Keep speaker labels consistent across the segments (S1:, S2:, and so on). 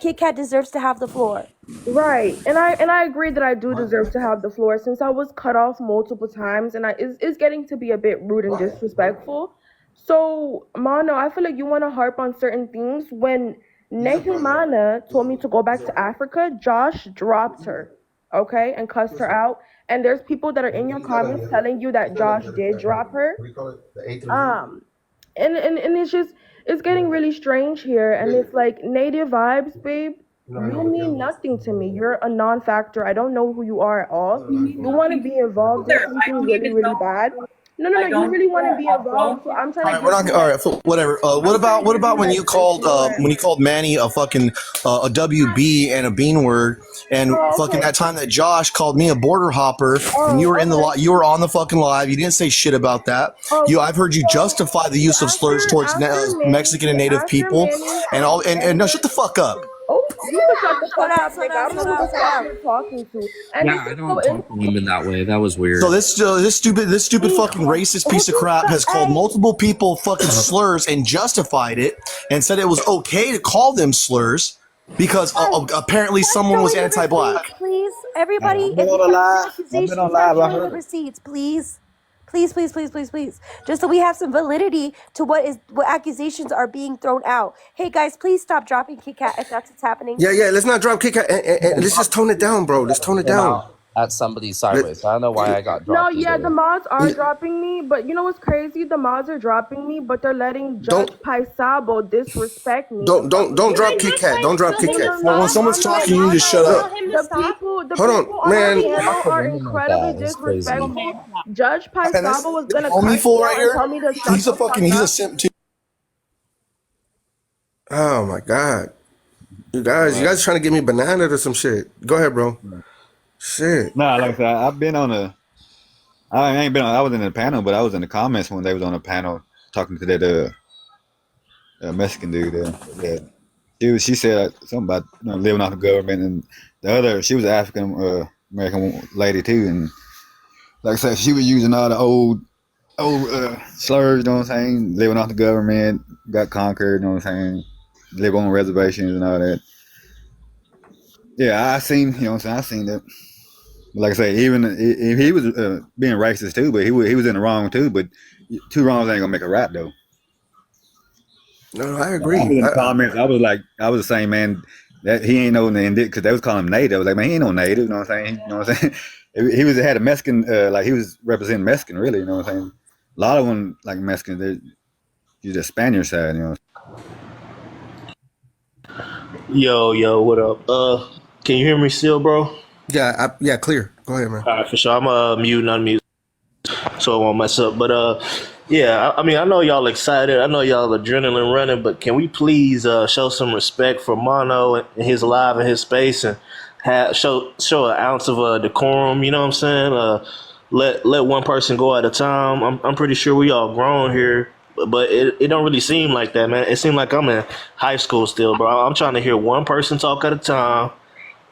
S1: Kit Kat deserves to have the floor.
S2: Right, and I agree that I do deserve to have the floor since I was cut off multiple times, and it's getting to be a bit rude and disrespectful. So, Mano, I feel like you want to harp on certain things. When Nehimana told me to go back to Africa, Josh dropped her, okay, and cussed her out. And there's people that are in your comments telling you that Josh did drop her. Um, and it's getting really strange here, and it's like native vibes, babe. You mean nothing to me. You're a non-factor. I don't know who you are at all. You want to be involved in something really, really bad. No. You really want to be involved. So I'm trying to.
S3: We're not all right. Whatever. What about when you called Manny a fucking a WB and a bean word, and fucking that time that Josh called me a border hopper, and you were you were on the fucking live. You didn't say shit about that. I've heard you justify the use of slurs towards Mexican and Native people, and no, shut the fuck up.
S2: Oh, you can shut the fuck up, nigga. I don't know who the fuck you're talking to. And
S4: Yeah, I don't talk to women that way. That was weird.
S3: So this stupid fucking racist piece of crap has called multiple people fucking slurs and justified it and said it was okay to call them slurs because apparently someone was anti-black.
S1: Please, everybody,
S5: I've been on live. I heard
S1: the receipts, please. Please. Just so we have some validity to what accusations are being thrown out. Hey guys, please stop dropping Kit Kat if that's what's happening.
S5: Yeah. Let's not drop Kit Kat. And let's just tone it down, bro. Let's tone it down.
S6: At somebody sideways. I don't know why I got dropped.
S2: No, yeah, the mods are dropping me, but you know what's crazy? The mods are dropping me, but they're letting Judge Paisabo disrespect me.
S5: Don't drop Kit Kat. Don't drop Kit Kat.
S3: When someone's talking, you just shut up.
S2: The people
S5: on, man.
S2: are incredibly disrespectful. Judge Paisabo was gonna
S3: me full right here.
S2: tell me to shut
S3: He's a simp too.
S5: Oh my god, you guys trying to give me banana or some shit? Go ahead, bro. Shit.
S7: Nah, like I said, I've been on I was in the panel, but I was in the comments when they was on the panel talking to that Mexican dude there. She said something about living off the government, and the other, she was an African American lady too, and like I said, she was using all the old slurs, you know what I'm saying? Living off the government, got conquered, you know what I'm saying? Live on reservations and all that. Yeah, I seen that. Like I say, even if he was being racist too, but he was in the wrong too. But two wrongs ain't gonna make a right though.
S5: No, I agree.
S7: In the comments, I was saying, man, that he ain't no native because they was calling him native. I was like, man, he ain't no native. You know what I'm saying? You know what I'm saying? He had a Mexican, like he was representing Mexican, really. You know what I'm saying? A lot of them like Mexicans, they're the Spaniard side. You know.
S8: Yo, what up? Can you hear me still, bro?
S5: Yeah, clear. Go ahead, man.
S8: All right, for sure. I'm mute and unmute, so I won't mess up. But yeah, I mean, I know y'all excited. I know y'all adrenaline running, but can we please show some respect for Mono and his live and his space, and show an ounce of decorum? You know what I'm saying? Let one person go at a time. I'm pretty sure we all grown here, but it don't really seem like that, man. It seems like I'm in high school still, bro. I'm trying to hear one person talk at a time.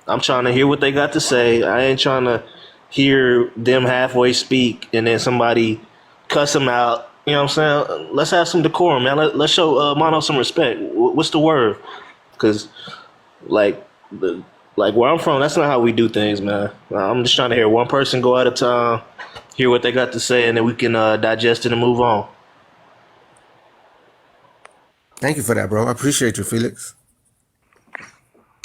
S8: I'm trying to hear what they got to say. I ain't trying to hear them halfway speak and then somebody cuss them out. You know what I'm saying? Let's have some decorum, man. Let's show Mono some respect. What's the word? Because, like where I'm from, that's not how we do things, man. I'm just trying to hear one person go at a time, hear what they got to say, and then we can digest it and move on.
S5: Thank you for that, bro. I appreciate you, Felix.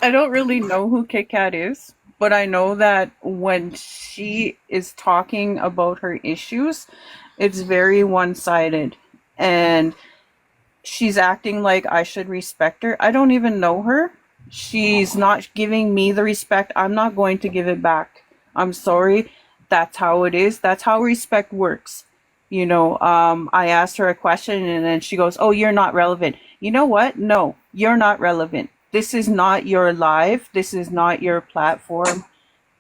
S9: I don't really know who Kit Kat is, but I know that when she is talking about her issues, it's very one-sided, and she's acting like I should respect her. I don't even know her. She's not giving me the respect. I'm not going to give it back. I'm sorry. That's how it is. That's how respect works. You know, I asked her a question and then she goes, "Oh, you're not relevant." You know what? No, you're not relevant. This is not your live. This is not your platform.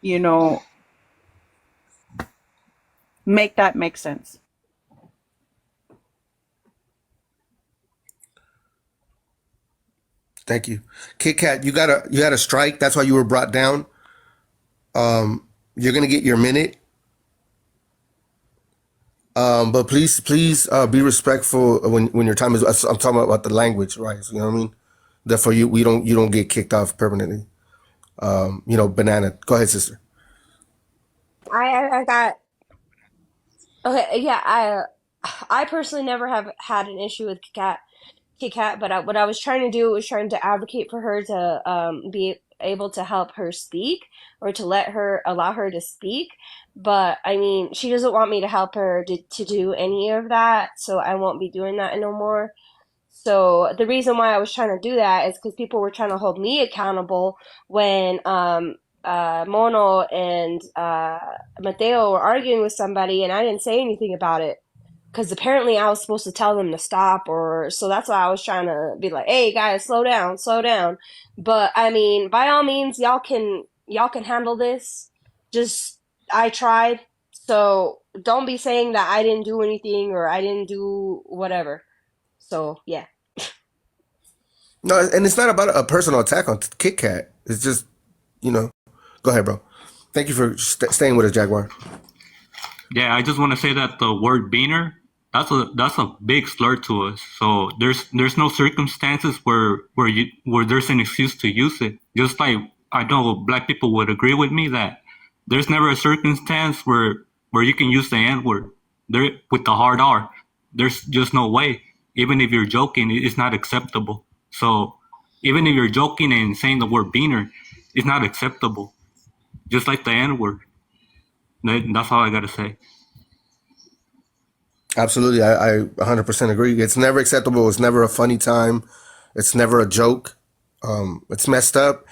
S9: You know, make that make sense.
S5: Thank you. Kit Kat, you had a strike. That's why you were brought down. You're gonna get your minute. But please be respectful when your time is. I'm talking about the language, right? So, you know what I mean? Therefore, you don't get kicked off permanently. Banana. Go ahead, sister.
S1: I got okay. Yeah, I personally never have had an issue with Kit Kat, but what I was trying to do was trying to advocate for her to be able to help her speak or to allow her to speak. But I mean, she doesn't want me to help her to do any of that, so I won't be doing that no more. So the reason why I was trying to do that is because people were trying to hold me accountable when Mono and Mateo were arguing with somebody, and I didn't say anything about it because apparently I was supposed to tell them to stop, or so that's why I was trying to be like, "Hey guys, slow down, slow down." But I mean, by all means, y'all can handle this. Just I tried, so don't be saying that I didn't do anything or I didn't do whatever. So yeah.
S5: No, and it's not about a personal attack on Kit Kat. It's just, go ahead, bro. Thank you for staying with us, Jaguar.
S10: Yeah, I just want to say that the word beaner, that's a big slur to us. So there's no circumstances where there's an excuse to use it. Just like I know black people would agree with me that there's never a circumstance where you can use the N word there with the hard R. There's just no way. Even if you're joking, it's not acceptable. So even if you're joking and saying the word beaner, it's not acceptable. Just like the N word. That's all I gotta say.
S5: Absolutely, I 100% agree. It's never acceptable. It's never a funny time. It's never a joke. It's messed up.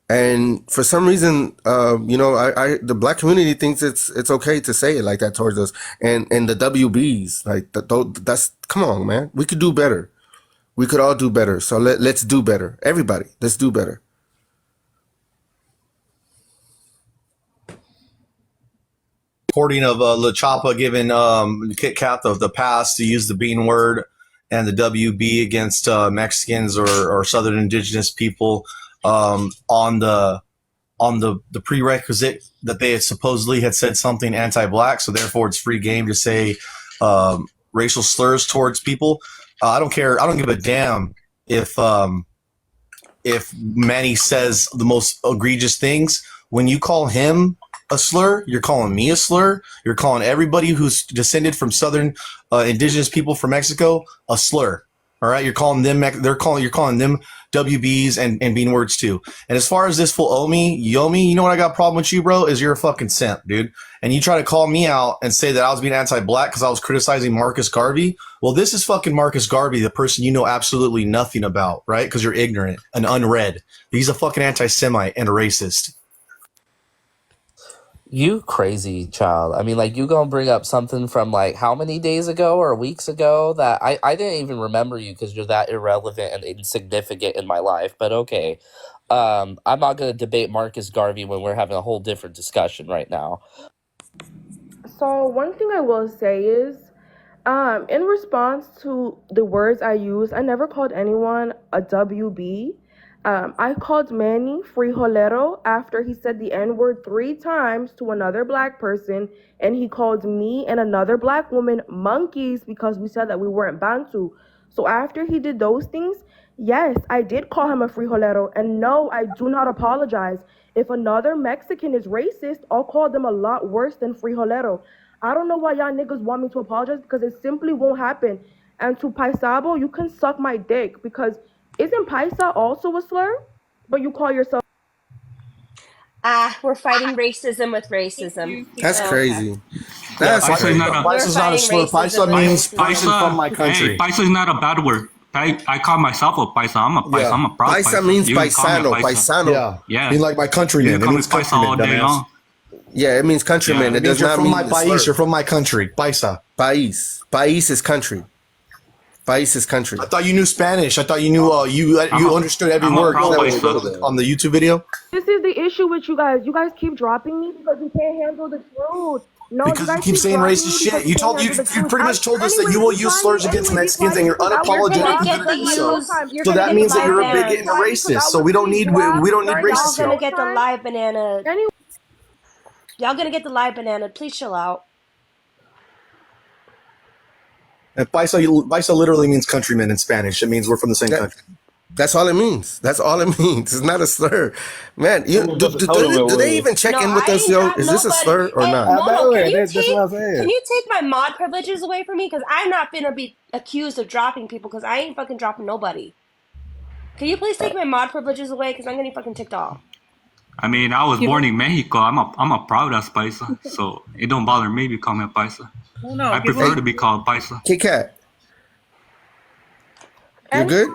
S5: And for some reason, the black community thinks it's okay to say it like that towards us. And the WBs, like that's come on, man. We could do better. We could all do better. So let's do better. Everybody, let's do better.
S3: Reporting of La Chapa giving Kit Kat the pass to use the bean word and the WB against Mexicans or Southern Indigenous people on the prerequisite that they supposedly had said something anti-black, so therefore it's free game to say racial slurs towards people. I don't care. I don't give a damn if Manny says the most egregious things. When you call him a slur, you're calling me a slur. You're calling everybody who's descended from Southern indigenous people from Mexico a slur. All right, you're calling them. You're calling them WBs and bean words too. And as far as this full Yomi, you know what I got a problem with you, bro? Is you're a fucking simp, dude. And you try to call me out and say that I was being anti-black because I was criticizing Marcus Garvey. Well, this is fucking Marcus Garvey, the person you know absolutely nothing about, right? Because you're ignorant and unread. He's a fucking anti-Semite and a racist.
S6: You crazy child. I mean, like, you gonna bring up something from, like, how many days ago or weeks ago that I didn't even remember you because you're that irrelevant and insignificant in my life. But okay. I'm not gonna debate Marcus Garvey when we're having a whole different discussion right now.
S2: So one thing I will say is, in response to the words I used, I never called anyone a WB. I called Manny frijolero after he said the N-word 3 times to another black person, and he called me and another black woman monkeys because we said that we weren't Bantu. So after he did those things, yes, I did call him a frijolero, and no, I do not apologize. If another Mexican is racist, I'll call them a lot worse than frijolero. I don't know why y'all niggas want me to apologize because it simply won't happen. And to Paisabo, you can suck my dick because isn't Paisa also a slur? But you call yourself...
S1: We're fighting racism with racism.
S5: That's
S1: Okay.
S5: crazy. That's
S10: Paisa is not a
S3: Paisa's not a slur. Paisa means person from my country.
S10: Hey, Paisa is not a bad word. I call myself a Paisa. I'm a Paisa.
S3: Yeah.
S10: I'm a proud Paisa.
S5: Paisa means
S10: You can call me a
S5: paisano. Paisano.
S3: Yeah,
S10: Yeah.
S3: mean like my countryman.
S10: You
S3: It
S10: can call me
S3: means
S10: Paisa all
S3: countryman,
S10: day
S3: dumbass.
S10: long.
S5: Yeah, it means countryman.
S10: Yeah.
S5: It
S3: It means
S5: does
S3: you're
S5: not
S3: from
S5: mean
S3: my
S5: the
S3: país.
S5: slur.
S3: You're from my country. Paisa.
S5: País. País is country. País is country.
S3: I thought you knew Spanish. I thought you knew you understood every
S10: I'm a
S3: word
S10: proud
S3: that on the YouTube video.
S2: This is the issue with you guys. You guys keep dropping me because you can't handle the truth. No,
S3: Because you
S2: guys
S3: keep saying
S2: dropping
S3: racist
S2: me because
S3: shit. You
S2: can't handle the
S3: pretty
S2: truth.
S3: much told us that
S2: Anyway,
S3: you will
S2: be
S3: use
S2: quiet.
S3: slurs against
S2: Anyway, be
S3: Mexicans
S2: quiet
S3: and you're
S2: because I will
S1: You're
S3: unapologetic
S1: gonna
S3: for
S1: get the
S3: doing so.
S1: use. You're
S3: So
S1: gonna
S3: that
S1: get
S3: means
S1: the
S3: that you're a
S1: live
S3: bigot and a
S1: ban.
S3: racist. So we don't need racists
S1: Y'all
S3: here.
S1: gonna get the live banana.
S2: Anyway.
S1: Y'all gonna get the live banana. Please chill out.
S3: And Paisa literally means countryman in Spanish. It means we're from the same country.
S5: That's all it means. That's all it means. It's not a slur, man. You
S7: Hold on,
S5: do they
S7: wait.
S5: even check
S1: No,
S5: in with
S1: I
S5: us,
S1: ain't
S5: yo?
S1: got
S5: Is this a
S1: nobody.
S5: slur or
S1: Hey,
S5: not?
S7: By the
S1: Mono,
S7: way, that's what I'm
S1: can
S7: saying.
S1: you take my mod privileges away from me? Because I'm not gonna be accused of dropping people because I ain't fucking dropping nobody. Can you please take my mod privileges away? Because I'm getting fucking ticked off.
S10: I mean, I was
S9: You
S10: born
S9: know,
S10: in Mexico. I'm a proud ass paisa, so it don't bother me if you call me a paisa.
S9: no, no,
S10: I
S9: give
S10: prefer
S9: him.
S5: Hey,
S10: to be called paisa.
S5: Kit Kat, you're
S2: Any,
S5: good?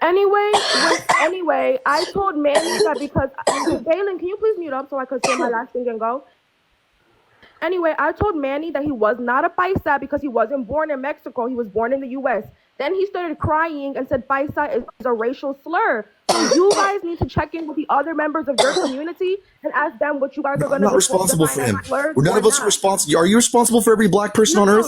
S2: anyway, I told Manny that because Galen, can you please mute up so I could say my last thing and go? Anyway, I told Manny that he was not a paisa because he wasn't born in Mexico. He was born in the U.S. Then he started crying and said paisa is a racial slur. So you guys need to check in with the other members of your community and ask them what you guys
S3: No,
S2: are
S3: I'm
S2: going to
S3: not responsible
S2: define
S3: for
S2: as
S3: him.
S2: slurs
S3: Well, none
S2: or
S3: of us are
S2: not.
S3: responsible. Are you responsible for every black person on
S2: No,
S3: earth?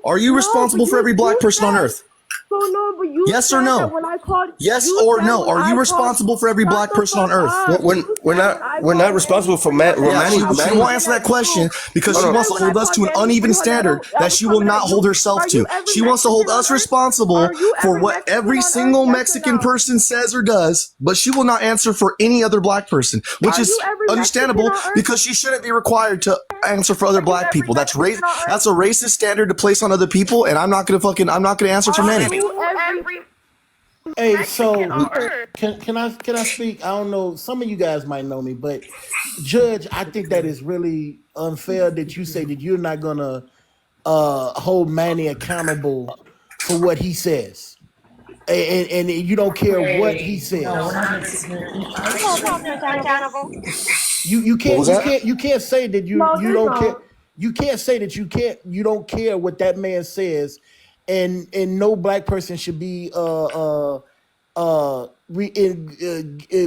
S3: Are you
S2: no, but
S3: responsible for every black person on
S2: said,
S3: earth?
S2: so no, but you
S3: Yes or
S2: said that
S3: no?
S2: when I called,
S3: Yes
S2: you
S3: or
S2: said
S3: no?
S2: when
S3: Are you
S2: I called,
S3: responsible for every
S2: shut
S3: black
S2: the
S3: person on
S2: fuck
S3: earth?
S2: up. You said when I
S5: We're not
S2: called
S5: responsible
S2: Manny
S5: for
S2: pretty
S3: Yeah,
S5: Manny.
S3: she
S2: much
S3: won't
S5: Manny.
S3: answer that
S2: you.
S3: question because
S2: You
S3: she
S5: Hold on.
S3: wants
S2: said
S3: to
S2: when I
S3: hold us
S2: called
S3: to an
S2: Manny
S3: uneven
S2: pretty much
S3: standard
S2: I
S3: that
S2: was
S3: she will
S2: coming
S3: not
S2: at
S3: hold
S2: you.
S3: herself
S2: Are
S3: to.
S2: you every
S3: She wants to hold
S2: Mexican on
S3: us
S2: earth?
S3: responsible
S2: Are you
S3: for
S2: every
S3: what
S2: Mexican
S3: every
S2: on earth?
S3: single
S2: Yes or
S3: Mexican
S2: no?
S3: person says or does, but she will not answer for any other black person, which
S2: Are you
S3: is
S2: every Mexican
S3: understandable
S2: on earth?
S3: because she shouldn't be required to answer for other
S2: Are you
S3: black
S2: every
S3: people.
S2: Mexican on
S3: That's
S2: earth?
S3: a racist standard to place on other people, and I'm not gonna answer for
S2: Are
S3: Manny.
S2: you every
S11: Hey,
S2: Mexican
S11: so
S2: on earth?
S11: can I speak? I don't know. Some of you guys might know me, but Judge, I think that is really unfair that you say that you're not gonna hold Manny accountable for what he says, and you don't care what he says.
S1: I hold Papa accountable.
S11: You
S5: What
S11: can't
S5: was
S11: you
S5: that?
S11: can't you can't say that
S2: No,
S11: you
S2: there's
S11: don't care.
S2: no.
S11: You can't say that you don't care what that man says, and no black person should be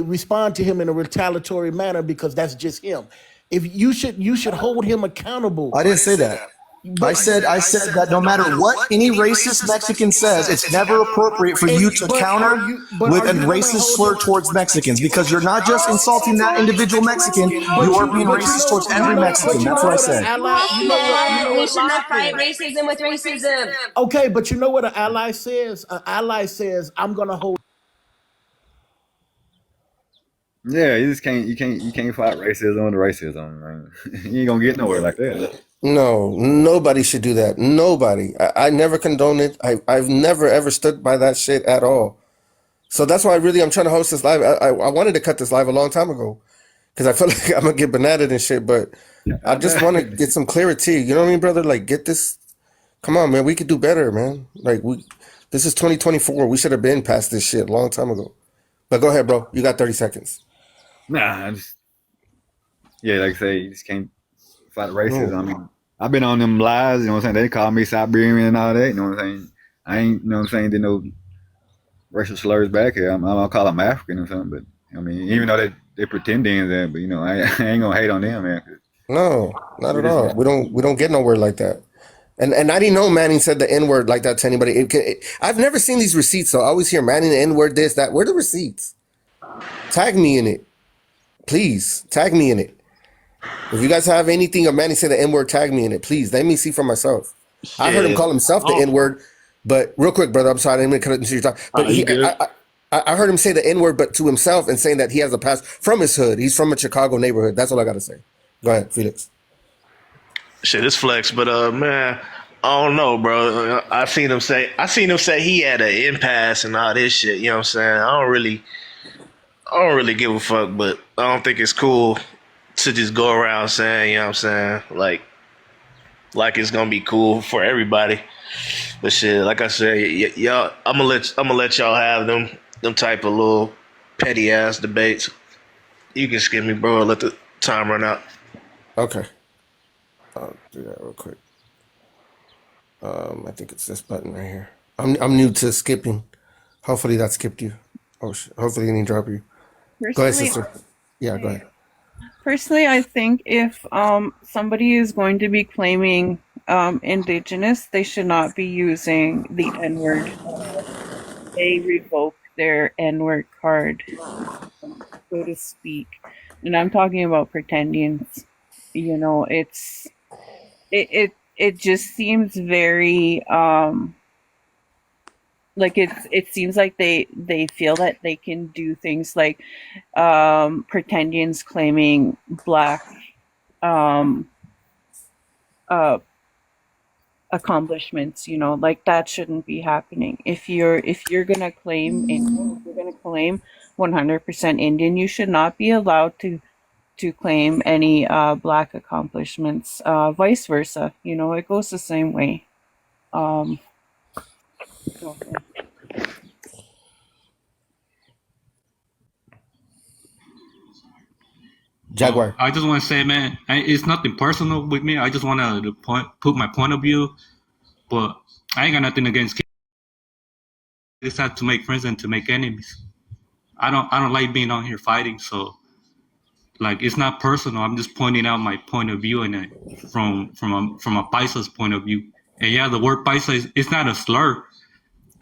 S11: respond to him in a retaliatory manner because that's just him. If you should hold him accountable.
S3: I didn't say that.
S11: But
S3: I said that no matter what any racist Mexican says, it's never appropriate for you to counter with
S11: are
S3: a
S11: you gonna
S3: racist
S11: hold
S3: slur
S11: him?
S3: towards Mexicans because you're not just insulting that individual Mexican, you are being racist towards every Mexican.
S11: But you
S3: That's
S11: know
S3: what I
S11: what an
S3: said.
S11: ally
S1: We should not fight racism with racism.
S11: Okay, but you know what an ally says? An ally says, I'm gonna hold.
S7: Yeah, you can't fight racism with racism, man. You ain't gonna get nowhere like that.
S5: No, nobody should do that. Nobody. I never condone it. I've never ever stood by that shit at all. So that's why I'm trying to host this live. I wanted to cut this live a long time ago because I feel like I'm gonna get bananaed and shit. But I
S7: I
S5: just
S7: bet.
S5: want to get some clarity. You know what I mean, brother? Like, get this. Come on, man. We could do better, man. Like, this is 2024. We should have been past this shit a long time ago. But go ahead, bro. You got 30 seconds.
S7: Nah, yeah, like I say, you just can't fight racism.
S5: No.
S7: I mean, I've been on them lies, you know what I'm saying? They call me Siberian and all that, you know what I'm saying? I ain't, you know what I'm saying, did no racial slurs back here. I'm gonna call them African or something, but I mean, even though they're pretending that, but you know, I ain't gonna hate on them, man.
S5: No, not
S7: We
S5: at
S7: just,
S5: all. We don't get nowhere like that. And I didn't know Manning said the N word like that to anybody. I've never seen these receipts, so I always hear Manning the N word this that. Where are the receipts? Tag me in it, please. Tag me in it. If you guys have anything of Manning say the N word, tag me in it, please. Let me see for myself. I heard him
S8: Yeah.
S5: call himself the N word, but real quick, brother, I'm sorry, I didn't mean to cut into your talk. But
S8: You good?
S5: I heard him say the N word, but to himself and saying that he has a past from his hood. He's from a Chicago neighborhood. That's all I got to say. Go ahead, Felix.
S8: Shit, it's flex, but man, I don't know, bro. I seen him say he had an impasse and all this shit. You know what I'm saying? I don't really give a fuck, but I don't think it's cool to just go around saying, you know what I'm saying, like it's gonna be cool for everybody. But shit, like I said, y'all, I'm gonna let y'all have them type of little petty ass debates. You can skip me, bro. Let the time run out.
S5: Okay, I'll do that real quick. I think it's this button right here. I'm new to skipping. Hopefully that skipped you. Oh, hopefully it didn't drop you. Go ahead,
S9: Personally,
S5: sister. Yeah, go ahead.
S9: personally, I think if somebody is going to be claiming indigenous, they should not be using the N word. They revoke their N word card, so to speak. And I'm talking about pretending. You know, it just seems very Like it seems like they feel that they can do things like pretendians claiming black um uh accomplishments, you know, like that shouldn't be happening. If you're gonna claim Indian, if you're gonna claim 100% Indian, you should not be allowed to claim any black accomplishments. Vice versa, you know, it goes the same way. Um, so,
S5: Jaguar.
S10: I just want to say, man, it's nothing personal with me. I just want to put my point of view, but I ain't got nothing against kids. I just have to make friends and to make enemies. I don't like being on here fighting. So like it's not personal. I'm just pointing out my point of view and from a Paisa's point of view. And yeah, the word Paisa is it's not a slur.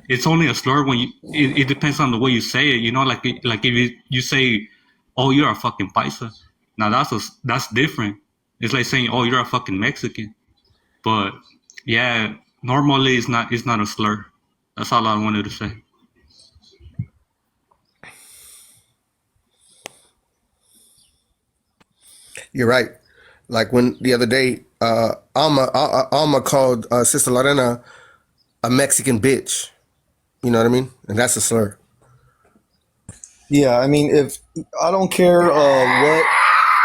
S10: It's only a slur when it depends on the way you say it. You know, like if you say, "Oh, you're a fucking Paisa." Now that's different. It's like saying, "Oh, you're a fucking Mexican." But yeah, normally it's not a slur. That's all I wanted to say.
S5: You're right. Like when the other day, Alma called Sister Lorena a Mexican bitch. You know what I mean? And that's a slur.
S3: Yeah, I mean, if I don't care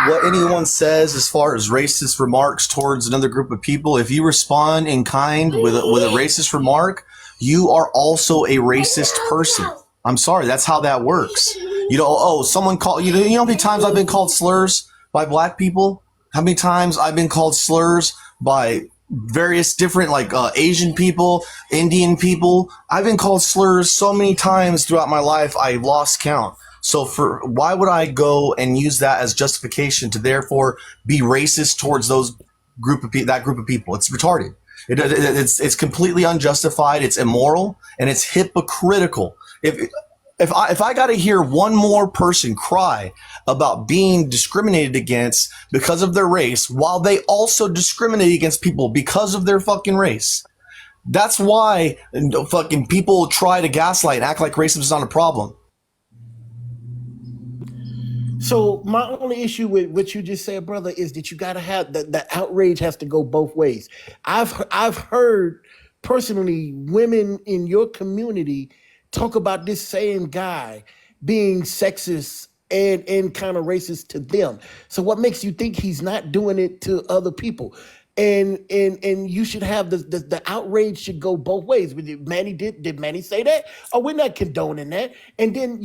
S3: what anyone says as far as racist remarks towards another group of people, if you respond in kind with a racist remark, you are also a racist person. I'm sorry, that's how that works. You know, oh, someone called you know how many times I've been called slurs by black people? How many times I've been called slurs by various different like Asian people, Indian people. I've been called slurs so many times throughout my life I lost count. So for why would I go and use that as justification to therefore be racist towards that group of people? It's retarded. It's completely unjustified. It's immoral and it's hypocritical. If I got to hear one more person cry about being discriminated against because of their race, while they also discriminate against people because of their fucking race, that's why fucking people try to gaslight and act like racism is not a problem.
S11: So my only issue with what you just said, brother, is that you gotta have the outrage has to go both ways. I've heard personally women in your community talk about this same guy being sexist and kind of racist to them. So what makes you think he's not doing it to other people? And you should have the outrage should go both ways. Manny did Manny say that? Oh, we're not condoning that. And then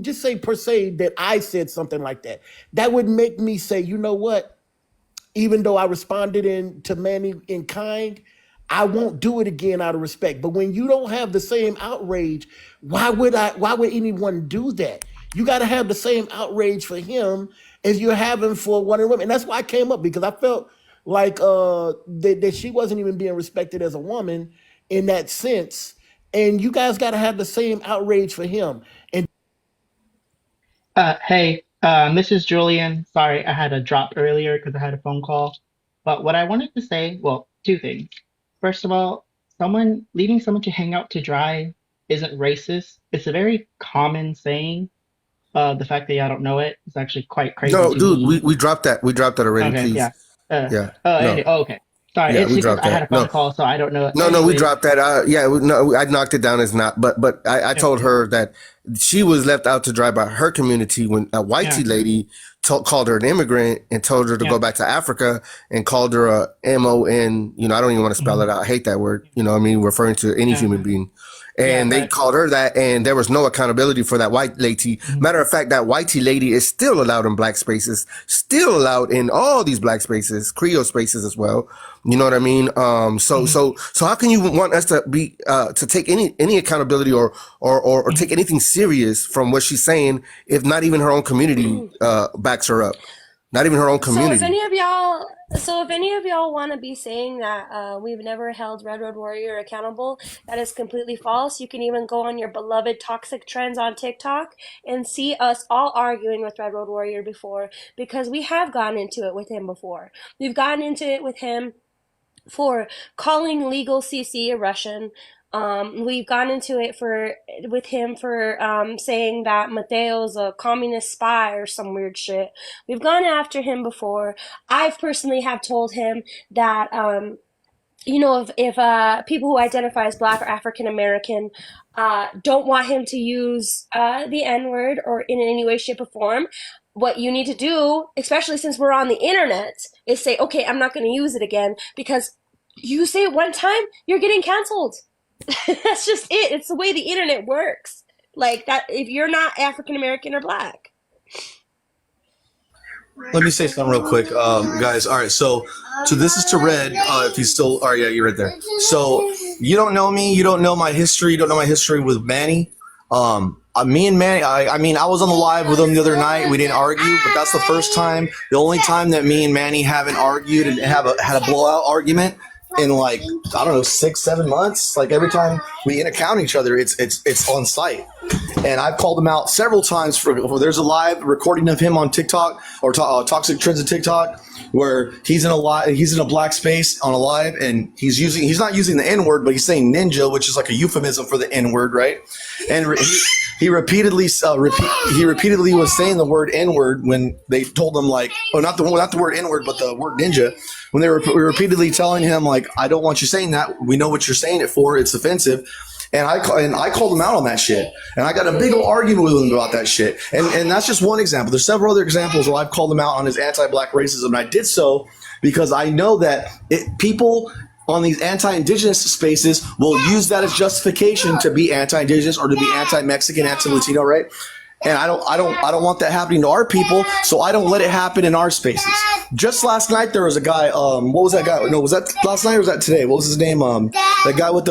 S11: just say per se that I said something like that. That would make me say, you know what? Even though I responded to Manny in kind, I won't do it again out of respect. But when you don't have the same outrage, why would anyone do that? You got to have the same outrage for him as you're having for one of the women. And that's why I came up, because I felt like that she wasn't even being respected as a woman in that sense. And you guys got to have the same outrage for him. And
S12: Hey, this is Julian. Sorry, I had a drop earlier because I had a phone call. But what I wanted to say, well, two things. First of all, someone leaving someone to hang out to dry isn't racist. It's a very common saying. The fact that y'all don't know it is actually quite crazy
S5: No,
S12: to
S5: dude,
S12: me.
S5: we dropped that. We dropped that already,
S12: Okay,
S5: please.
S12: yeah.
S5: Yeah.
S12: Anyway,
S5: No.
S12: okay. Sorry,
S5: Yeah,
S12: it's
S5: we
S12: because
S5: dropped
S12: I had
S5: that.
S12: a phone
S5: No.
S12: call, so I don't know.
S5: No, we
S12: Anyways,
S5: dropped that. No, I knocked it down as not. But I
S12: yeah,
S5: told her that she was left out to dry by her community when a
S12: yeah,
S5: whitey lady called her an immigrant and told her to
S12: yeah.
S5: go back to Africa and called her a MON. You know, I don't even want to spell
S12: Mhm,
S5: it out. I hate that word. You know, what I mean, referring to any
S12: yeah,
S5: human being.
S12: yeah,
S5: And they
S12: but
S5: called her that, and there was no accountability for that white lady.
S12: mhm,
S5: Matter of fact, that whitey lady is still allowed in black spaces, still allowed in all these black spaces, Creole spaces as well. You know what I mean? So
S12: mhm,
S5: so so how can you want us to be to take any accountability or
S12: mhm.
S5: take anything serious from what she's saying if not even her own community backs her up? Not even her own
S1: So if
S5: community.
S1: any of y'all, so if any of y'all want to be saying that we've never held Red Road Warrior accountable, that is completely false. You can even go on your beloved Toxic Trends on TikTok and see us all arguing with Red Road Warrior before, because we have gotten into it with him before. We've gotten into it with him for calling legal CC a Russian, We've gone into it with him for saying that Mateo's a communist spy or some weird shit. We've gone after him before. I've personally have told him that if people who identify as Black or African American don't want him to use the N word or in any way, shape, or form, what you need to do, especially since we're on the internet, is say, okay, I'm not going to use it again, because you say it one time, you're getting canceled. That's just it. It's the way the internet works. Like that, if you're not African American or Black.
S3: Let me say something real quick, guys. All right, so this is to Red. If he's still, all right, yeah, you're right there. So you don't know me, you don't know my history, you don't know my history with Manny. Me and Manny, I mean, I was on the live with him the other night. We didn't argue, but that's the first time, the only time that me and Manny haven't argued and had a blowout argument in like, I don't know, 6-7 months. Like every time we encounter each other, it's on site. And I've called him out several times for there's a live recording of him on TikTok or Toxic Trends of TikTok where he's in a black space on a live, and he's not using the N word, but he's saying ninja, which is like a euphemism for the N word, right? And he repeatedly was saying the word N word when they told him not the word N word, but the word ninja. When they were repeatedly telling him like, I don't want you saying that. We know what you're saying it for. It's offensive. And I called him out on that shit. And I got a big old argument with him about that shit. And that's just one example. There's several other examples where I've called him out on his anti-black racism. And I did so because I know that people on these anti-indigenous spaces will use that as justification to be anti-indigenous or to be anti-Mexican, anti-Latino, right? And I don't want that happening to our people, so I don't let it happen in our spaces. Just last night there was a guy, what was that guy? No, was that last night or was that today? What was his name? That guy with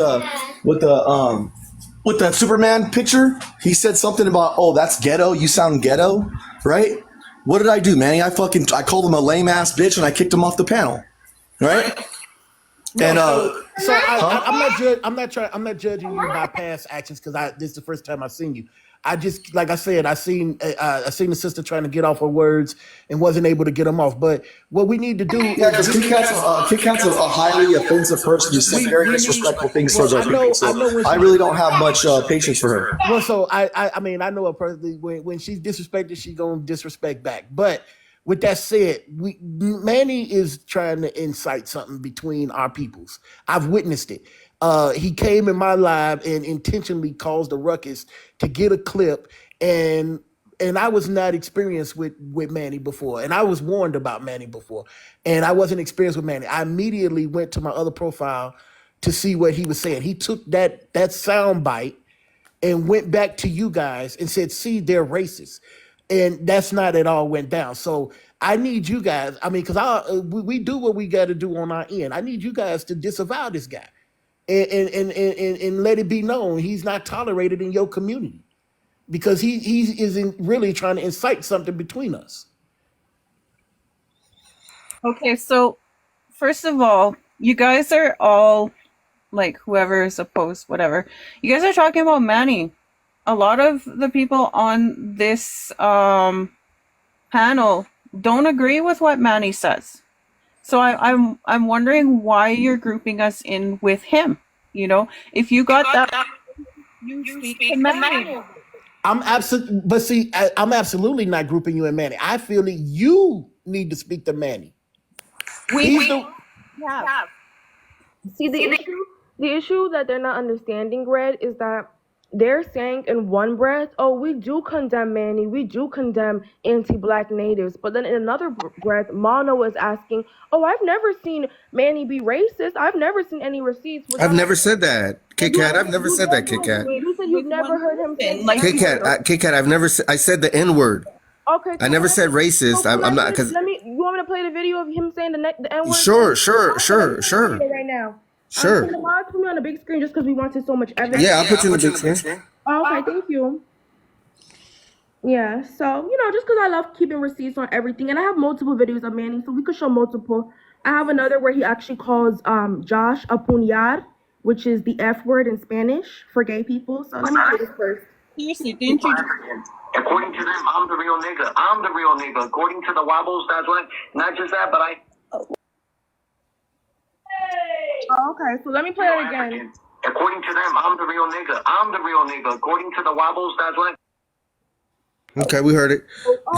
S3: the Superman picture. He said something about, oh, that's ghetto. You sound ghetto, right? What did I do, Manny? I called him a lame ass bitch and I kicked him off the panel, right? And
S11: I'm not judging you by past actions because this is the first time I've seen you. I just, like I said, I seen the sister trying to get off her words and wasn't able to get them off. But what we need to do,
S3: yeah, because Kit Kat's a highly offensive person who says very disrespectful things towards our people. So I really don't have much patience for her.
S11: Well, so I mean, I know her personally. When she's disrespected, she's gonna disrespect back. But with that said, Manny is trying to incite something between our peoples. I've witnessed it. He came in my live and intentionally caused a ruckus to get a clip, and I was not experienced with Manny before, and I was warned about Manny before, and I wasn't experienced with Manny. I immediately went to my other profile to see what he was saying. He took that sound bite and went back to you guys and said, "See, they're racist," and that's not at all went down. So I need you guys. I mean, because we do what we got to do on our end. I need you guys to disavow this guy. And let it be known he's not tolerated in your community because he isn't really trying to incite something between us.
S9: Okay, so first of all, you guys are all like whoever is opposed, whatever. You guys are talking about Manny. A lot of the people on this panel don't agree with what Manny says. So I'm wondering why you're grouping us in with him. You know, if you got that, you speak to Manny.
S11: I'm absolutely not grouping you and Manny. I feel that you need to speak to Manny.
S2: Yeah. See, the issue that they're not understanding, Red, is that they're saying in one breath, oh, we do condemn Manny, we do condemn anti-black natives. But then in another breath, Mono is asking, oh, I've never seen Manny be racist. I've never seen any receipts.
S5: I've never said that. Kit Kat, I've never said that, Kit Kat.
S2: You said you've never heard him say
S5: Kit Kat, I said the N word.
S2: Okay.
S5: I never said racist. I'm not, because.
S2: You want me to play the video of him saying the N word?
S5: Sure.
S2: Right now.
S5: Sure.
S2: Put me on the big screen just because we wanted so much evidence.
S5: Yeah, I'll put you in the big screen.
S2: Oh, okay, thank you. Yeah, so, just because I love keeping receipts on everything, and I have multiple videos of Manny, so we could show multiple. I have another where he actually calls Josh a puñar, which is the F word in Spanish for gay people. So let me do this first.
S9: Seriously, didn't you?
S13: According to them, I'm the real nigga. I'm the real nigga. According to the Wobbles, that's what. Not just that, but
S2: Oh, okay, so let me play it again.
S13: According to them, I'm the real nigga. I'm the real nigga. According to the wobbles, that's what.
S5: Okay, we heard it.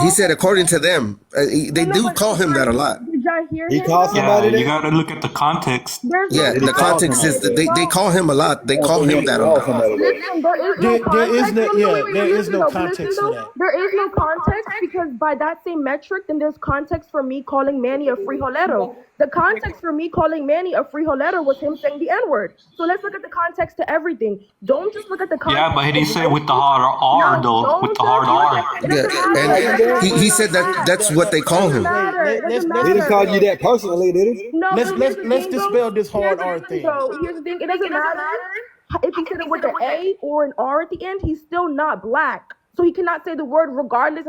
S5: He said, according to them, they do call him that a lot.
S2: Did y'all hear
S7: He
S2: him?
S7: called
S2: though?
S7: somebody
S10: Yeah, you
S7: that?
S10: gotta look at the context.
S2: There's
S5: Yeah,
S2: no
S5: the context is that they call him a lot. They call him that a lot.
S2: Listen, there is no
S11: There is
S2: context.
S11: no,
S2: No,
S11: yeah,
S2: wait,
S11: there is
S2: listen
S11: no
S2: though,
S11: context for that.
S2: There is no context because by that same metric, then there's context for me calling Manny a frijolero. The context for me calling Manny a frijolero was him saying the N-word. So let's look at the context to everything. Don't just look at the context.
S10: Yeah, but he didn't say it with the hard R
S2: No,
S10: though.
S2: don't
S10: With the hard
S2: just-
S10: R.
S2: It doesn't
S5: Yeah,
S2: matter.
S5: and he said that that's what they call him.
S2: It doesn't matter.
S7: He didn't call you that personally, did he?
S2: No,
S11: Let's
S2: but
S11: let's
S2: here's the
S11: let's
S2: thing, though.
S11: dispel this hard
S2: Here's the
S11: R
S2: thing,
S11: thing.
S2: though. Here's the thing. It doesn't matter if he said it with an A or an R at the end. He's still not black, so he cannot say the word regardless.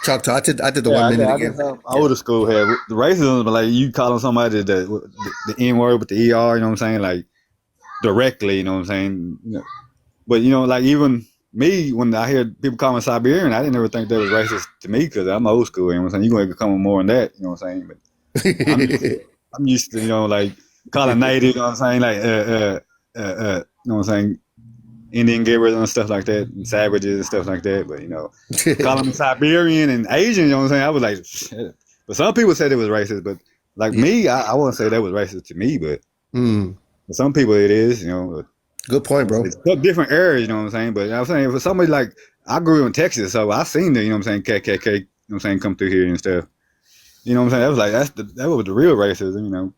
S5: Choctaw, I did the 1 minute again.
S7: Older school had the racism, but like you calling somebody the N word with the ER, you know what I'm saying? Like directly, you know what I'm saying? You know, but you know, like even me, when I hear people call me Siberian, I didn't ever think that was racist to me because I'm old school. You know what I'm saying? You're gonna come with more than that, you know what I'm saying? But I'm used to, you know, like calling native, you know what I'm saying? Like you know what I'm saying? Indian givers and stuff like that, and savages and stuff like that. But you know, calling them Siberian and Asian, you know what I'm saying? I was like, shit. But some people said it was racist. But like me, I wouldn't say that was racist to me. But for some people, it is. You know.
S5: Good point, bro.
S7: It's different areas, you know what I'm saying? But you know what I'm saying, for somebody like I grew up in Texas, so I seen the, you know what I'm saying, KKK, you know what I'm saying, come through here and stuff. You know what I'm saying? That was like that was the real racism, you know,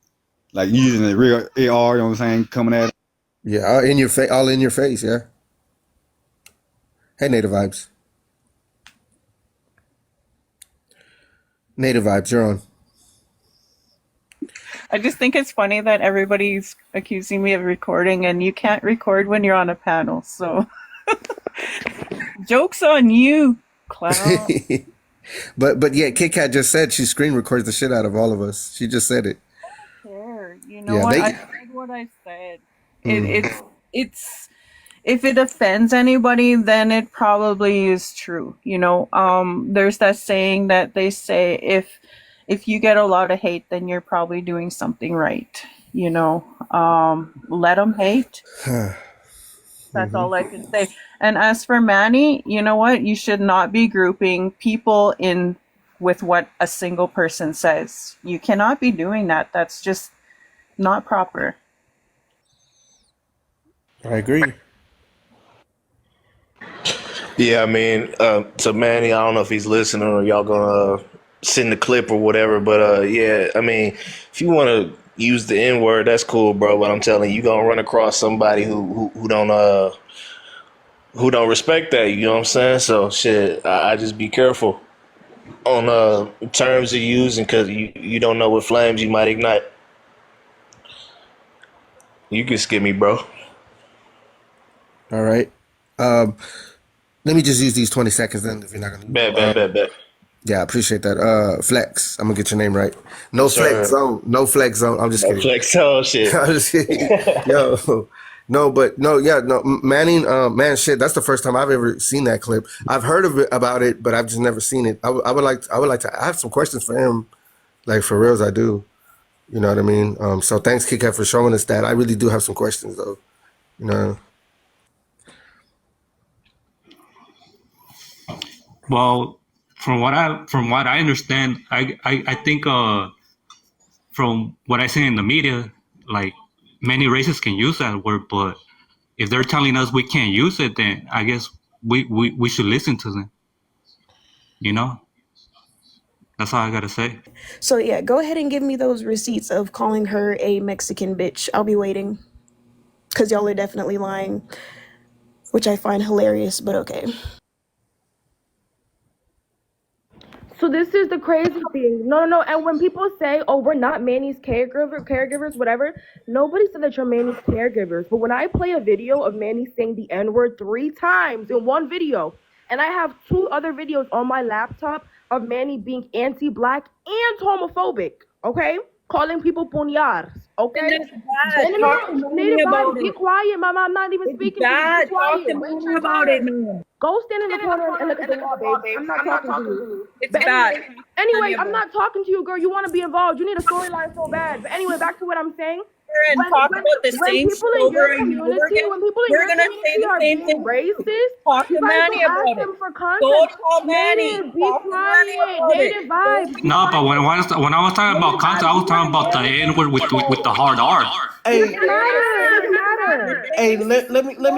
S7: like using the real AR, you know what I'm saying, coming at.
S5: Yeah, all in your face, yeah. Hey, Native Vibes. Native Vibes, you're on.
S9: I just think it's funny that everybody's accusing me of recording and you can't record when you're on a panel. So joke's on you, clown.
S5: But yeah, Kit Kat just said she screen records the shit out of all of us. She just said it.
S9: Care. You know
S5: Yeah,
S9: what?
S5: they-
S9: I said what I said. It's if it offends anybody, then it probably is true. You know, there's that saying that they say if you get a lot of hate, then you're probably doing something right. You know, let them hate. That's all I can say. And as for Manny, you know what? You should not be grouping people in with what a single person says. You cannot be doing that. That's just not proper.
S5: I agree.
S8: Yeah, I mean, to Manny, I don't know if he's listening or y'all gonna send the clip or whatever, but yeah, I mean, if you want to use the N word, that's cool, bro. But I'm telling you, you gonna run across somebody who don't respect that. You know what I'm saying? So shit, I just be careful on terms of using because you don't know what flames you might ignite. You can skip me, bro.
S5: All right. Let me just use these 20 seconds then if you're not gonna
S8: Bet.
S5: Yeah, I appreciate that. Flex. I'm gonna get your name right. No flex zone. No flex zone. I'm just kidding.
S8: Flex zone shit.
S5: I'm just kidding. Yo. No, Manning, man, shit, that's the first time I've ever seen that clip. I've heard about it, but I've just never seen it. I would like to I have some questions for him. Like for reals, I do. You know what I mean? So thanks, Kit Kat, for showing us that. I really do have some questions though. You know.
S10: Well, from what I understand, I think from what I see in the media, like many races can use that word, but if they're telling us we can't use it, then I guess we should listen to them. You know? That's all I gotta say.
S14: So yeah, go ahead and give me those receipts of calling her a Mexican bitch. I'll be waiting. Cause y'all are definitely lying. Which I find hilarious, but okay.
S2: So this is the crazy thing. No. And when people say, "Oh, we're not Manny's caregivers, whatever," nobody said that you're Manny's caregivers. But when I play a video of Manny saying the N-word 3 times in one video, and I have 2 other videos on my laptop of Manny being anti-black and homophobic, okay, calling people puñars, okay.
S15: Bad. Talk to Manny
S2: Native
S15: about
S2: Vibes, be
S15: it.
S2: quiet, mama. I'm not even speaking.
S15: Bad.
S2: Be quiet.
S15: Talk to
S2: Wait
S15: Manny
S2: your
S15: about
S2: turn.
S15: it, man.
S2: Go stand in the corner and look at the wall, babe. I'm not talking to you.
S9: It's
S2: But
S9: bad.
S2: anyway, I'm not talking to you, girl. You want to be involved. You need a storyline so bad. But anyway, back to what I'm saying.
S9: And talk about the same
S2: People
S9: shit
S2: in
S9: over
S2: your
S9: and over
S2: community,
S9: again.
S2: when people in
S9: We're
S2: your
S9: gonna say
S2: community
S9: the
S2: are
S9: same
S2: being
S9: thing.
S2: racist,
S9: Talk
S2: you
S9: to
S2: guys
S9: Manny
S2: will ask
S9: about
S2: them
S9: it.
S2: for
S9: Go
S2: content.
S9: call Manny.
S2: Native, be
S9: Talk to Manny
S2: quiet.
S9: about it.
S2: Native vibes, be
S10: No, but
S2: quiet.
S10: when I was talking about
S2: Native
S10: content, I
S2: vibes,
S10: was
S2: be
S10: talking
S2: quiet.
S10: about the N word with the hard R.
S11: Hey,
S2: It doesn't matter.
S11: hey, let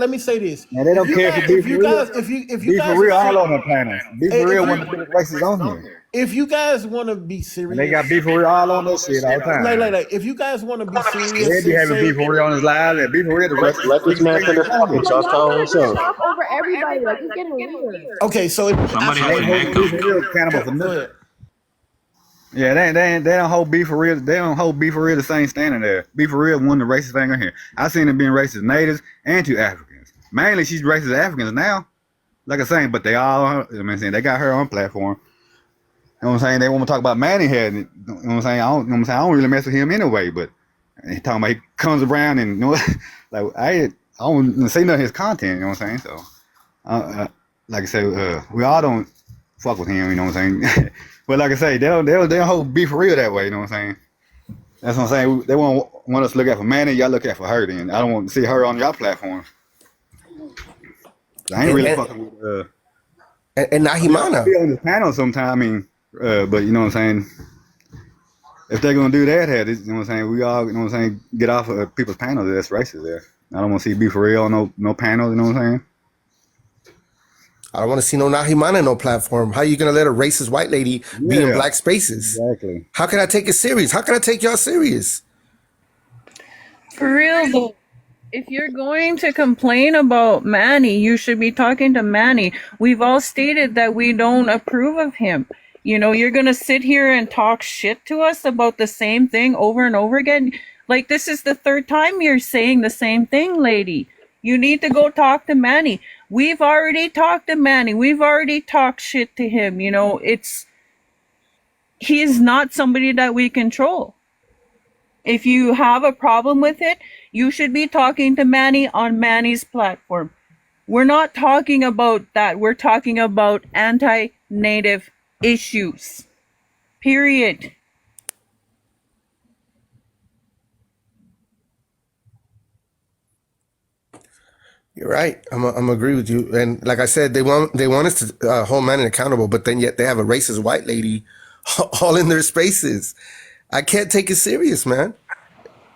S11: me say this.
S7: Man, they don't care if you be
S11: If
S7: for
S11: you
S7: real.
S11: guys, if you
S7: Be for
S11: guys
S7: real
S11: are
S7: all on the panels. Be
S11: Hey,
S7: for real
S11: if
S7: one of the biggest races on here.
S11: if you guys want to be
S7: And
S11: serious,
S7: they got beef for real all on that shit all the time.
S11: like, if you guys want to be serious,
S7: They be
S11: and
S7: having
S11: say,
S7: beef for real on his live and beef for real the rest
S8: Let this man finish talking,
S2: But
S8: Josh.
S2: y'all
S8: Call
S2: want to just
S8: himself.
S2: talk over everybody. Like, it's getting weird.
S11: okay, so
S10: Somebody has
S7: They
S10: an
S7: hold
S10: echo.
S7: beef for real accountable for
S11: go
S7: nothing.
S11: ahead.
S7: Yeah, they don't hold beef for real. They don't hold beef for real the same standard there. Beef for real one of the racist thing on here. I seen them being racist natives and to Africans. Mainly she's racist Africans now. Like I saying, but they all, I mean, saying they got her on platform. You know what I'm saying? They want to talk about Manny here. You know what I'm saying? I don't really mess with him anyway. But he talking about he comes around and you know, like I don't see none of his content. You know what I'm saying? So, like I said, we all don't fuck with him. You know what I'm saying? But like I say, they don't hold beef for real that way. You know what I'm saying? That's what I'm saying. They want us to look out for Manny. Y'all look out for her. Then I don't want to see her on y'all platform. I ain't really fucking with
S5: And Nahimana.
S7: be on this panel sometime. I mean, but you know what I'm saying? If they're gonna do that, you know what I'm saying? We all, you know what I'm saying, get off of people's panels. That's racist there. I don't want to see be for real on no panels. You know what I'm saying?
S5: I don't want to see no Nahimana no platform. How you gonna let a racist white lady be in
S7: Yeah.
S5: black spaces?
S7: Exactly.
S5: How can I take it serious? How can I take y'all serious?
S9: For real though. If you're going to complain about Manny, you should be talking to Manny. We've all stated that we don't approve of him. You know, you're going to sit here and talk shit to us about the same thing over and over again. Like, this is the third time you're saying the same thing, lady. You need to go talk to Manny. We've already talked to Manny. We've already talked shit to him. You know, he is not somebody that we control. If you have a problem with it, you should be talking to Manny on Manny's platform. We're not talking about that. We're talking about anti-native issues. Period.
S5: You're right. I'm agree with you. And like I said, they want us to hold Manny accountable, but then yet they have a racist white lady all in their spaces. I can't take it serious, man.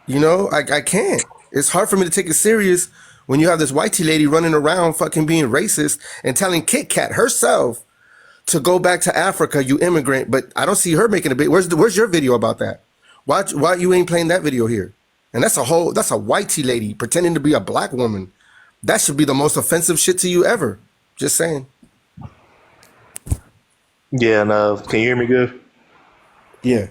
S5: You know, I can't. It's hard for me to take it serious when you have this white lady running around fucking being racist and telling Kit Kat herself to go back to Africa, you immigrant. But I don't see her making a big. Where's your video about that? Why you ain't playing that video here? And that's a white lady pretending to be a black woman. That should be the most offensive shit to you ever. Just saying.
S8: Yeah, no. Can you hear me good?
S5: Yeah.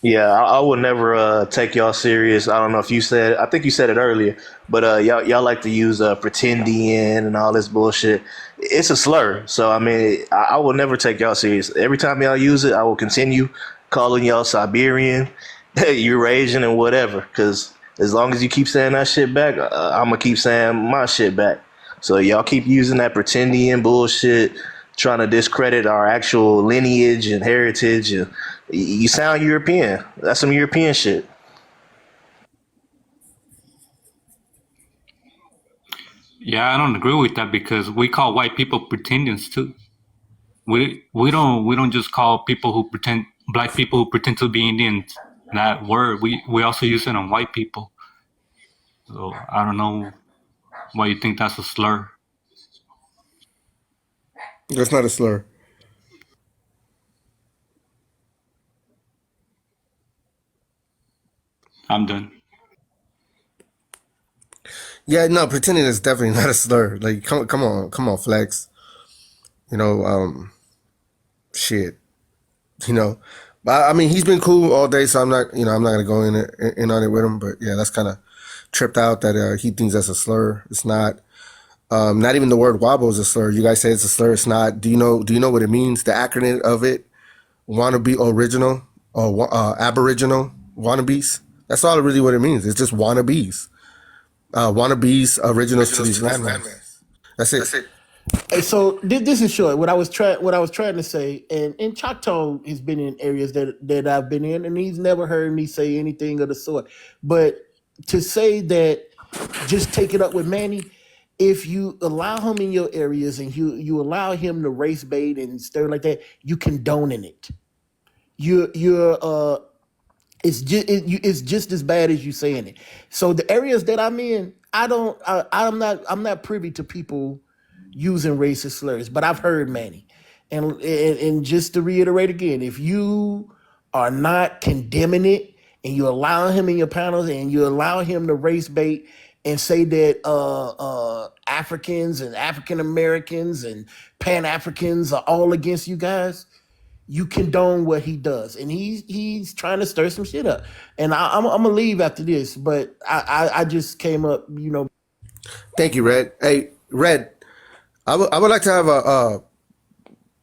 S8: Yeah, I would never take y'all serious. I don't know if you said, I think you said it earlier, but y'all like to use pretendian and all this bullshit. It's a slur. So, I mean, I will never take y'all serious. Every time y'all use it, I will continue calling y'all Siberian, Eurasian, and whatever. Because as long as you keep saying that shit back, I'm going to keep saying my shit back. So y'all keep using that pretendian bullshit, trying to discredit our actual lineage and heritage. And you sound European. That's some European shit.
S10: Yeah, I don't agree with that because we call white people pretendians too. We don't just call people who pretend black people who pretend to be Indians that word. We also use it on white people. So I don't know why you think that's a slur.
S5: That's not a slur.
S10: I'm done.
S5: Yeah, no, pretending is definitely not a slur. Like, come on, Flex. You know, shit. You know, I mean, he's been cool all day, so I'm not gonna go in on it with him. But yeah, that's kind of tripped out that he thinks that's a slur. It's not. Not even the word wobble is a slur. You guys say it's a slur. It's not. Do you know what it means? The acronym of it: wannabe original or aboriginal wannabes. That's all really what it means. It's just wannabes. Wannabes originals to these landmasses. That's it.
S11: So this is short. What I was trying to say, and Choctaw has been in areas that I've been in, and he's never heard me say anything of the sort. But to say that, just take it up with Manny. If you allow him in your areas and you allow him to race bait and stuff like that, you condoning it. You're it's just as bad as you saying it. So the areas that I'm in, I'm not privy to people using racist slurs, but I've heard Manny. And just to reiterate again, if you are not condemning it and you allow him in your panels and you allow him to race bait and say that Africans and African Americans and Pan Africans are all against you guys, you condone what he does, and he's trying to stir some shit up. And I'm gonna leave after this, but I just came up,
S5: Thank you, Red. Hey, Red, I would like to have a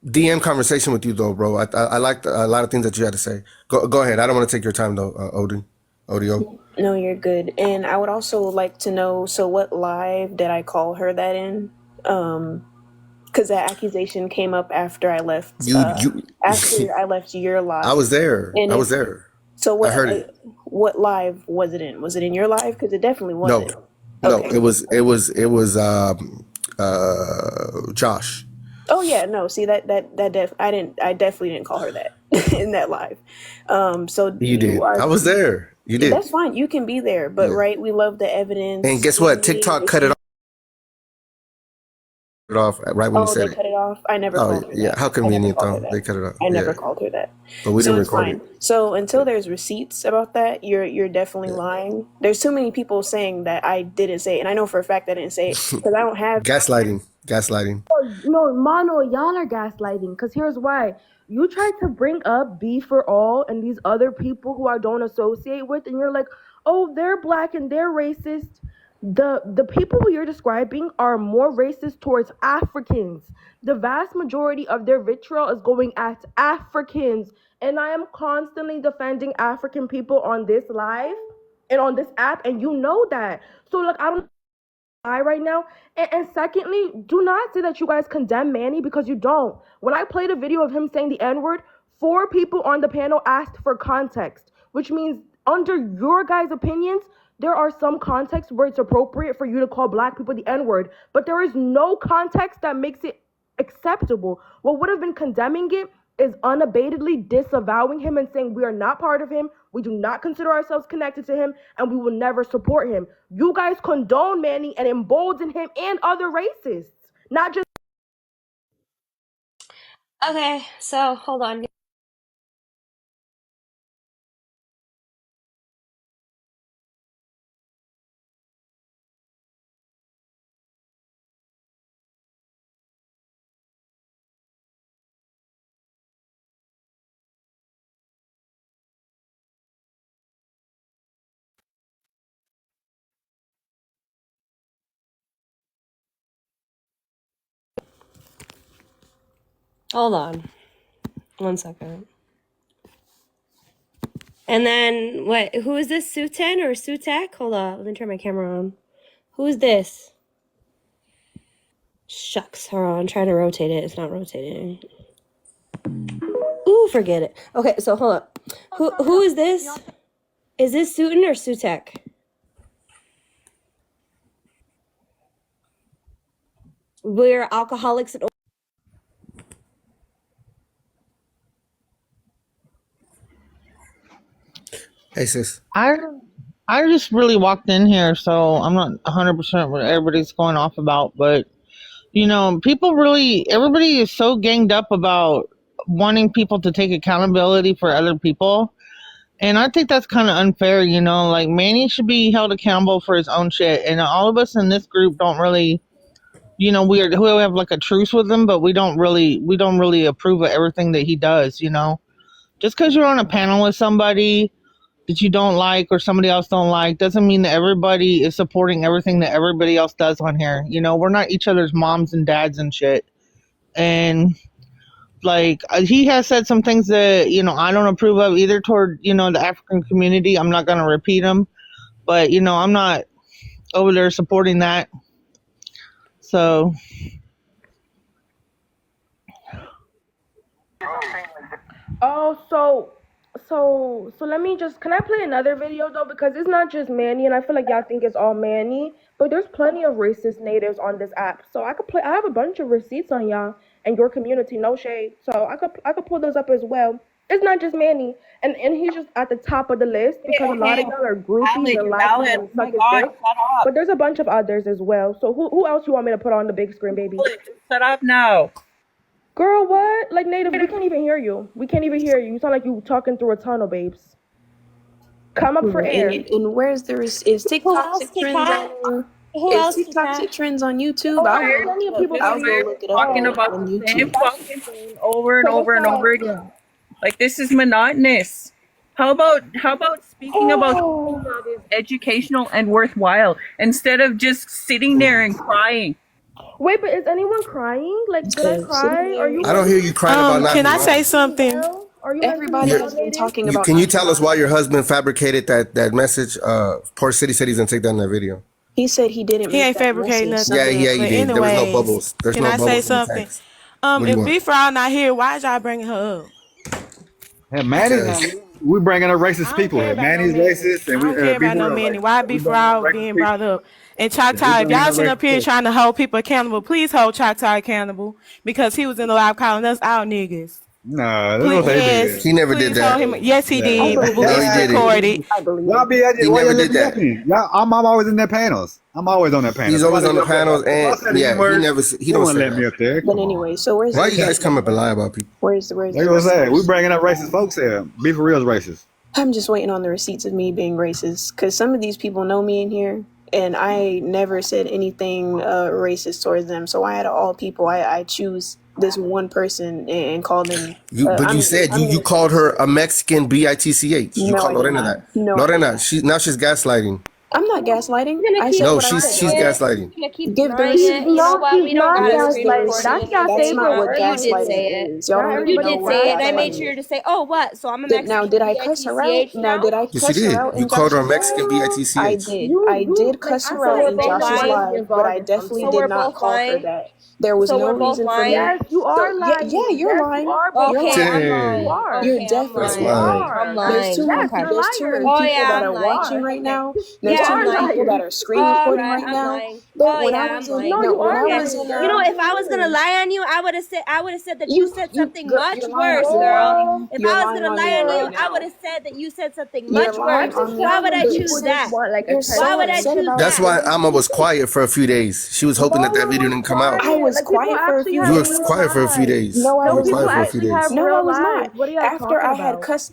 S5: DM conversation with you though, bro. I liked a lot of things that you had to say. Go ahead. I don't want to take your time though, Odio.
S14: No, you're good. And I would also like to know, so what live did I call her that in? Because that accusation came up after I left. After I left your live.
S5: I was there.
S14: And
S5: I was there.
S14: So what?
S5: I heard it.
S14: What live was it in? Was it in your live? Because it definitely wasn't.
S5: No,
S14: Okay.
S5: it was Josh.
S14: Oh yeah, no. See I definitely didn't call her that in that live. So
S5: You did. I was there. You did.
S14: That's fine. You can be there, but
S5: Yeah.
S14: right, we love the evidence.
S5: And guess what? TikTok cut it off right when you
S14: Oh,
S5: said
S14: they
S5: it.
S14: cut it off. I never
S5: Oh
S14: called her
S5: yeah,
S14: that.
S5: how
S14: I never
S5: convenient
S14: called
S5: though.
S14: her that.
S5: They cut it off.
S14: I never
S5: Yeah,
S14: called her that.
S5: but we
S14: So
S5: didn't
S14: it's
S5: record
S14: fine.
S5: it.
S14: So until there's receipts about that, you're definitely lying. There's too many people saying that I didn't say it, and I know for a fact I didn't say it because I don't have.
S5: Gaslighting.
S2: No, Mono, y'all are gaslighting. Because here's why. You tried to bring up B for All and these other people who I don't associate with, and you're like, oh, they're black and they're racist. The people who you're describing are more racist towards Africans. The vast majority of their vitriol is going at Africans. And I am constantly defending African people on this live and on this app, and you know that. So, like, I don't right now. And secondly, do not say that you guys condemn Manny because you don't. When I played a video of him saying the N-word, 4 people on the panel asked for context, which means under your guys' opinions, there are some contexts where it's appropriate for you to call black people the N-word, but there is no context that makes it acceptable. What would have been condemning it is unabatedly disavowing him and saying we are not part of him, we do not consider ourselves connected to him, and we will never support him. You guys condone Manny and embolden him and other racists, not just.
S1: Okay, so hold on. Hold on. 1 second. And then what? Who is this? Suten or Sutek? Hold on. Let me turn my camera on. Who is this? Shucks. Hold on. I'm trying to rotate it. It's not rotating. Ooh, forget it. Okay, so hold up. Who is this? Is this Suten or Sutek? We're alcoholics and
S5: Hey sis.
S15: I just really walked in here, so I'm not 100% what everybody's going off about, but everybody is so ganged up about wanting people to take accountability for other people. And I think that's kind of unfair, like Manny should be held accountable for his own shit. And all of us in this group don't really, we have like a truce with him, but we don't really approve of everything that he does, Just because you're on a panel with somebody that you don't like or somebody else don't like doesn't mean that everybody is supporting everything that everybody else does on here. We're not each other's moms and dads and shit. And like he has said some things that I don't approve of either toward the African community. I'm not going to repeat them, but I'm not over there supporting that. So
S2: Oh, so let me just, can I play another video though? Because it's not just Manny, and I feel like y'all think it's all Manny, but there's plenty of racist natives on this app. So I have a bunch of receipts on y'all and your community, no shade. So I could pull those up as well. It's not just Manny, and he's just at the top of the list because a lot of y'all are groupies and like him and suck his dick. But there's a bunch of others as well. So who else you want me to put on the big screen, baby?
S9: Shut up now.
S2: Girl, what? Like, native, we can't even hear you. We can't even hear you. You sound like you talking through a tunnel, babes. Come up for air.
S14: And where's the is TikTok trends on? Is TikTok trends on YouTube? I'll go look it up
S9: Talking about
S14: on
S9: the same
S14: YouTube.
S9: fucking thing over and over and over again. Like, this is monotonous. How about speaking about something that is educational and worthwhile instead of just sitting there and crying?
S2: Wait, but is anyone crying? Like, did I cry? Are you?
S5: I don't hear you crying about nothing.
S16: Can I say something?
S2: Are you?
S14: Everybody has been talking about.
S5: Can you tell us why your husband fabricated that message? Port City said he's gonna take that in that video.
S14: He said he didn't.
S16: He ain't fabricating nothing.
S5: Yeah, he
S16: But
S5: did. There was no
S16: anyways,
S5: bubbles. There's
S16: can
S5: no
S16: I
S5: bubbles
S16: say
S5: in the
S16: something?
S5: text. What do you
S16: If
S5: want?
S16: B Frau not here, why is y'all bringing her up?
S7: Yeah, Manny, we bringing up racist people here. Manny's racist, and
S16: I don't care about no Manny. Why B Frau being brought up? And Chata, if y'all sitting up here trying to hold people accountable, please hold Chata accountable because he was in the live calling us out niggas.
S7: No, that's what they did.
S5: He never did that.
S16: Yes, he did.
S5: No, he didn't.
S16: Recorded.
S7: Y'all be at
S5: He
S7: why
S5: never
S7: y'all
S5: did that.
S7: looking at me? Y'all, I'm always in their panels. I'm always on their panels.
S5: He's always on the panels, and yeah, he don't
S7: want to
S5: say
S7: let me
S5: that.
S7: up there.
S14: But anyway, so where's
S5: Why
S14: the
S5: you guys come up and lie about people?
S14: where's
S7: That's what I'm saying. We bringing up racist folks here. Be for real is racist.
S14: I'm just waiting on the receipts of me being racist because some of these people know me in here, and I never said anything racist towards them. So I had all people. I choose this one person and call them.
S5: But you said you called her a Mexican bitch. You
S14: No,
S5: called
S14: I did
S5: Lorena
S14: not.
S5: that.
S14: No, I
S5: Lorena, she's gaslighting.
S14: I'm not gaslighting. I said
S5: No,
S14: what I
S5: she's
S14: said.
S5: gaslighting.
S14: Give the
S1: denying
S14: receipts.
S1: it. You know what? We don't
S2: not
S1: gotta screen
S2: gaslighting.
S1: record
S2: That's
S1: it.
S2: y'all
S14: That's
S2: favorite
S14: not what
S2: word.
S1: You did say
S14: gaslighting
S1: it.
S14: is. Y'all don't
S2: Not
S14: even
S1: You
S14: know
S2: everybody
S1: did
S14: what
S1: say it, and I made
S14: gaslighting
S1: sure
S14: is.
S1: to say, "Oh, what? So I'm a Mexican."
S14: Now, did I cuss her out? Now, did I
S5: Yes, you
S14: cuss her
S5: did.
S14: out
S5: You
S14: in
S5: called her a
S14: Josh's
S5: Mexican
S14: live?
S5: bitch.
S14: I did. I did cuss her
S1: So
S14: out
S1: we're
S14: in
S1: both
S14: Josh's
S1: lying.
S14: live, but I definitely
S1: So
S14: did
S1: we're
S14: not
S1: both
S14: call her
S1: lying.
S14: that. There was
S1: So
S14: no
S1: we're both
S14: reason for me.
S1: lying.
S2: Yes, you are
S14: So
S2: lying.
S14: yeah, you're
S2: Yes,
S14: lying.
S2: you are.
S14: You're
S1: Okay, I'm
S14: lying.
S1: lying.
S2: You are.
S14: You're
S1: Okay, I'm
S14: definitely
S1: lying.
S5: lying.
S14: lying.
S1: I'm
S14: There's too
S1: lying.
S14: many.
S2: Yes, you're
S14: There's too many
S2: liars.
S1: Oh
S14: people
S1: yeah,
S14: that
S1: I'm
S14: are
S1: lying.
S14: watching right now.
S2: You
S14: There's too
S2: are
S14: many
S2: lying.
S14: people that are screen
S1: All
S14: recording
S1: right,
S14: right
S1: I'm
S14: now.
S1: lying.
S14: But
S1: Oh
S14: when I
S1: yeah,
S14: was
S1: I'm
S14: in
S1: lying.
S2: No,
S14: no,
S2: you
S14: when
S2: are
S14: I
S1: Yeah.
S14: was in
S1: You know, if I was gonna lie on you, I would have said that you said something much
S14: you're lying
S1: worse,
S14: on me
S1: girl.
S14: right now.
S1: If
S14: You're
S1: I was
S14: lying
S1: gonna
S14: on
S1: lie
S14: me
S1: on you,
S14: right
S1: I would
S14: now.
S1: have said that you said something
S14: You're
S1: much
S14: lying
S1: worse.
S14: on me.
S1: Why would I
S14: Please.
S1: choose that?
S14: You're
S1: Why
S14: so
S1: would I
S14: upset
S1: choose
S14: about
S5: That's
S1: that?
S5: why Alma was quiet for a few days. She was hoping that video didn't come out.
S14: I was
S2: Like, people
S14: quiet for a
S2: actually
S14: few
S2: have
S5: You
S14: days.
S5: were quiet for a few days.
S14: No, I
S5: You
S2: No,
S5: were
S14: was
S2: people
S5: quiet
S14: not.
S5: for a few
S2: actually
S5: days.
S2: have
S14: No, I
S2: real
S14: was
S2: lives.
S14: not.
S2: What are y'all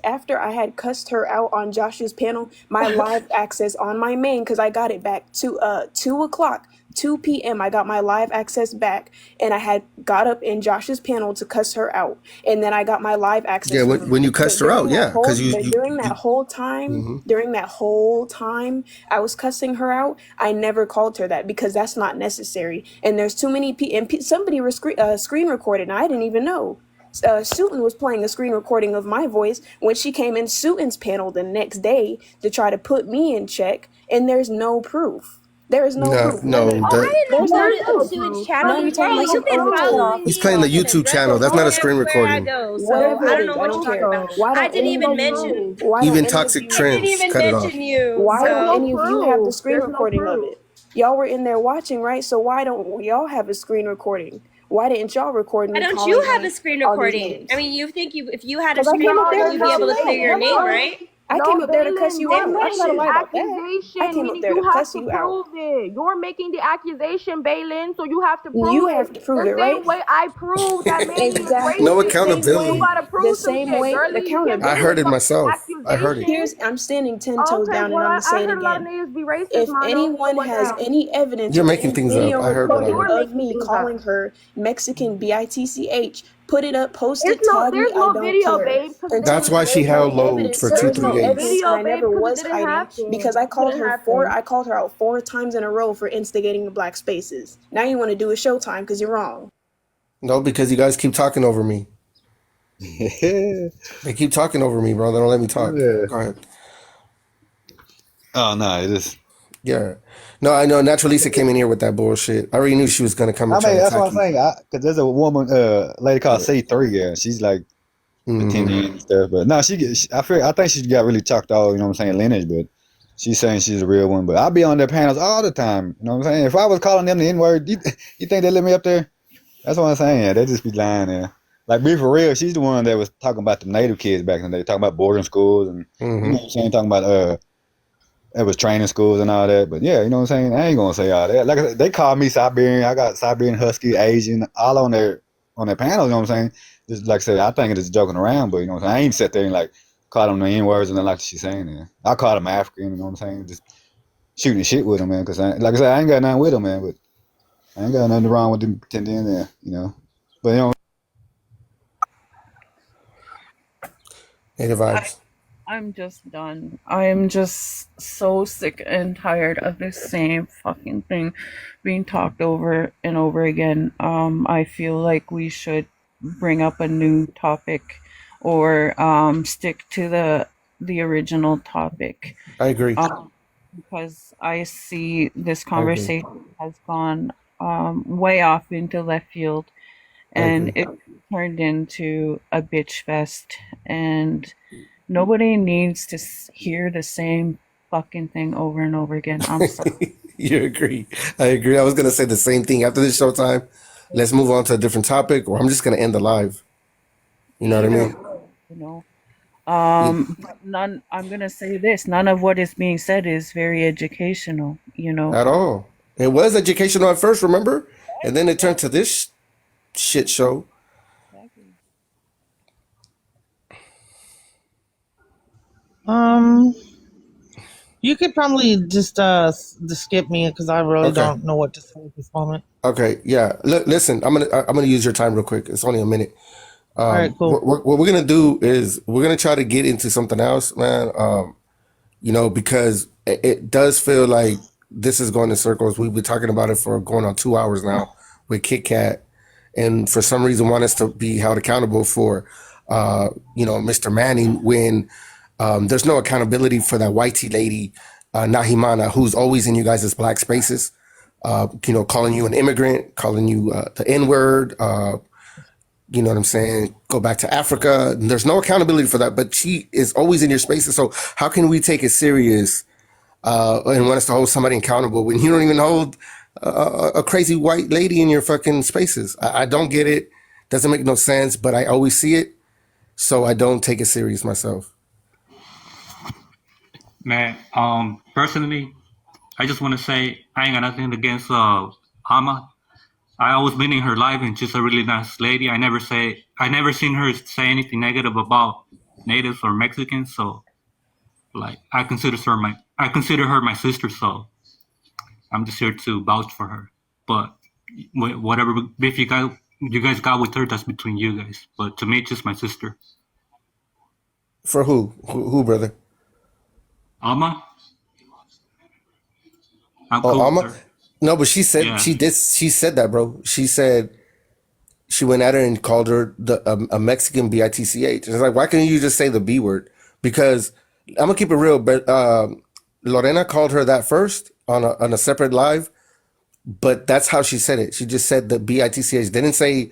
S14: After I had cussed her out on Josh's panel, my live access on my main, because I got it back to 2 o'clock. 2 p.m. I got my live access back, and I had got up in Josh's panel to cuss her out, and then I got my live access.
S5: Yeah, when you cussed her out, yeah, because
S14: during that whole time, I was cussing her out. I never called her that because that's not necessary, and there's too many people. And somebody was screen recorded, and I didn't even know. Sutin was playing a screen recording of my voice when she came in Sutin's panel the next day to try to put me in check, and there's no proof. There is no proof.
S5: no.
S1: I didn't know
S14: There's
S1: you
S14: no
S1: did
S14: proof.
S1: Sewage channel.
S14: Now you're talking
S1: Hey,
S14: about
S1: you've
S14: some
S1: been following
S5: He's
S1: me
S5: playing the
S1: on
S5: YouTube channel. That's not a screen
S1: everywhere I
S5: recording.
S1: go, so
S14: Whatever
S1: I
S14: it
S1: don't
S14: is,
S1: know
S14: I
S1: what
S14: don't
S1: you're
S14: care.
S1: talking about.
S14: Why
S1: I
S14: don't
S1: didn't
S14: any
S1: even
S14: of
S1: mention.
S14: you? Why
S5: Even
S14: don't any of
S5: Toxic
S14: you?
S1: I didn't
S5: Trends
S1: even
S5: cut it off.
S1: mention you.
S14: Why don't
S1: So
S14: any of you have the screen
S2: There's no
S14: recording of
S2: proof.
S14: it? Y'all were in there watching, right? So why don't y'all have a screen recording? Why didn't y'all record me
S1: why don't
S14: calling
S1: you have
S14: me
S1: a screen
S14: all these
S1: recording?
S14: names?
S1: I mean, you think if you had a
S14: Because I
S1: screen
S14: came up there
S1: recording,
S14: to
S1: you'd be
S14: cuss
S1: able
S14: you
S1: to clear
S14: out.
S1: your name,
S14: No,
S1: right?
S14: I came up there to cuss you out. I don't gotta lie about that. I
S2: Accusation,
S14: came up
S2: meaning
S14: there to
S2: you have
S14: cuss
S2: to
S14: you out.
S2: prove it. You're making the accusation, Balin, so you have to prove
S14: You
S2: it.
S14: have to prove
S2: The
S14: it, right?
S2: same way I proved that Manny is
S14: Exactly.
S5: No
S2: racist.
S14: The same
S5: accountability.
S2: You
S14: way.
S2: gotta
S14: The
S2: prove some
S14: same
S2: shit,
S14: way.
S2: girlie. You can't
S5: I
S2: be
S5: heard
S2: with
S5: it
S2: fucking
S5: myself. I heard it.
S14: I'm standing 10 toes
S2: Okay,
S14: down,
S2: well,
S14: and I'm
S2: I
S14: gonna say it
S2: heard a lot of
S14: again.
S2: niggas be racist,
S14: If
S2: mano. So
S14: anyone
S2: what
S14: has
S2: now?
S14: any evidence
S5: You're
S14: or
S5: making
S14: any
S5: things
S14: video
S5: up. I heard what I
S14: recording
S5: heard.
S2: You're
S14: of
S2: making
S14: me
S2: things
S14: calling
S2: up.
S14: her Mexican bitch, put it up, post it,
S2: There's
S14: tag me. I
S2: no
S14: don't
S2: video,
S14: care.
S2: babe, because it
S14: Until
S2: didn't
S5: That's why she
S14: there's
S2: happen.
S14: no
S5: held low
S14: evidence.
S5: for
S14: There
S5: 2,
S14: is
S5: 3
S14: no
S2: There's no
S5: days.
S14: evidence,
S2: video,
S14: and I
S2: babe,
S14: never
S2: because it
S14: was
S2: didn't
S14: hiding
S2: happen.
S14: because I
S2: It
S14: called
S2: didn't
S14: her
S2: happen.
S14: I called her out 4 times in a row for instigating the Black Spaces. Now you want to do a Showtime because you're wrong.
S5: No, because you guys keep talking over me. They keep talking over me, bro. They don't let me talk.
S7: Yeah.
S5: Go ahead.
S7: Oh no, it is.
S5: Yeah. No, I know. Naturalisa came in here with that bullshit. I already knew she was gonna come
S7: I
S5: and try
S7: mean,
S5: to
S7: that's what
S5: attack
S7: I'm
S5: you.
S7: saying. Because there's a woman, lady called C3. Yeah, she's like attending and stuff. But no, I think she got really chalked off, you know what I'm saying, lineage, but she's saying she's a real one. But I be on their panels all the time. You know what I'm saying? If I was calling them the N-word, you think they let me up there? That's what I'm saying. They just be lying there. Like, be for real, she's the one that was talking about the native kids back in the day, talking about boarding schools and you know what I'm saying, talking about it was training schools and all that. But yeah, you know what I'm saying? I ain't gonna say all that. Like I said, they call me Siberian. I got Siberian, Husky, Asian, all on their panel, you know what I'm saying? Just like I said, I think it's joking around, but you know what I'm saying? I ain't sit there and like call them the N-words and then like she's saying there. I call them African, you know what I'm saying? Just shooting shit with them, man, because like I said, I ain't got nothing with them, man, but I ain't got nothing wrong with them pretending there, you know. But you know,
S5: Native vibes.
S9: I'm just done. I am just so sick and tired of the same fucking thing being talked over and over again. I feel like we should bring up a new topic or stick to the original topic.
S5: I agree.
S9: Because I see this conversation has gone way off into left field, and it turned into a bitch fest, and nobody needs to hear the same fucking thing over and over again. I'm sorry.
S5: You agree. I agree. I was going to say the same thing after this showtime. Let's move on to a different topic, or I'm just going to end the live. You know what I mean?
S9: You know, I'm going to say this. None of what is being said is very educational, you know.
S5: At all. It was educational at first, remember? And then it turned to this shit show.
S15: You could probably just skip me because I really don't know what to say at this moment.
S5: Okay, yeah. Listen, I'm gonna use your time real quick. It's only a minute.
S15: All right, cool.
S5: What we're gonna do is we're gonna try to get into something else, man. You know, because it does feel like this is going in circles. We've been talking about it for going on 2 hours now with Kit Kat, and for some reason want us to be held accountable for, you know, Mr. Manning when there's no accountability for that white tea lady, Nahimana, who's always in you guys' black spaces, you know, calling you an immigrant, calling you the N-word, you know what I'm saying? Go back to Africa. There's no accountability for that, but she is always in your spaces. So how can we take it serious and want us to hold somebody accountable when you don't even hold a crazy white lady in your fucking spaces? I don't get it. Doesn't make no sense, but I always see it. So I don't take it serious myself.
S10: Man, personally, I just want to say I ain't got nothing against Hama. I always been in her life, and she's a really nice lady. I never seen her say anything negative about natives or Mexicans. So, like, I consider her my sister. So, I'm just here to vouch for her. But whatever beef you guys got with her, that's between you guys. But to me, she's my sister.
S5: For who? Who, brother?
S10: Alma. I'm
S5: Oh,
S10: cool
S5: Alma?
S10: with her.
S5: No, but she said
S10: Yeah.
S5: she said that, bro. She said she went at her and called her a Mexican bitch. It's like, why can't you just say the B word? Because I'm gonna keep it real, but Lorena called her that first on a separate live, but that's how she said it. She just said the bitch. Didn't say,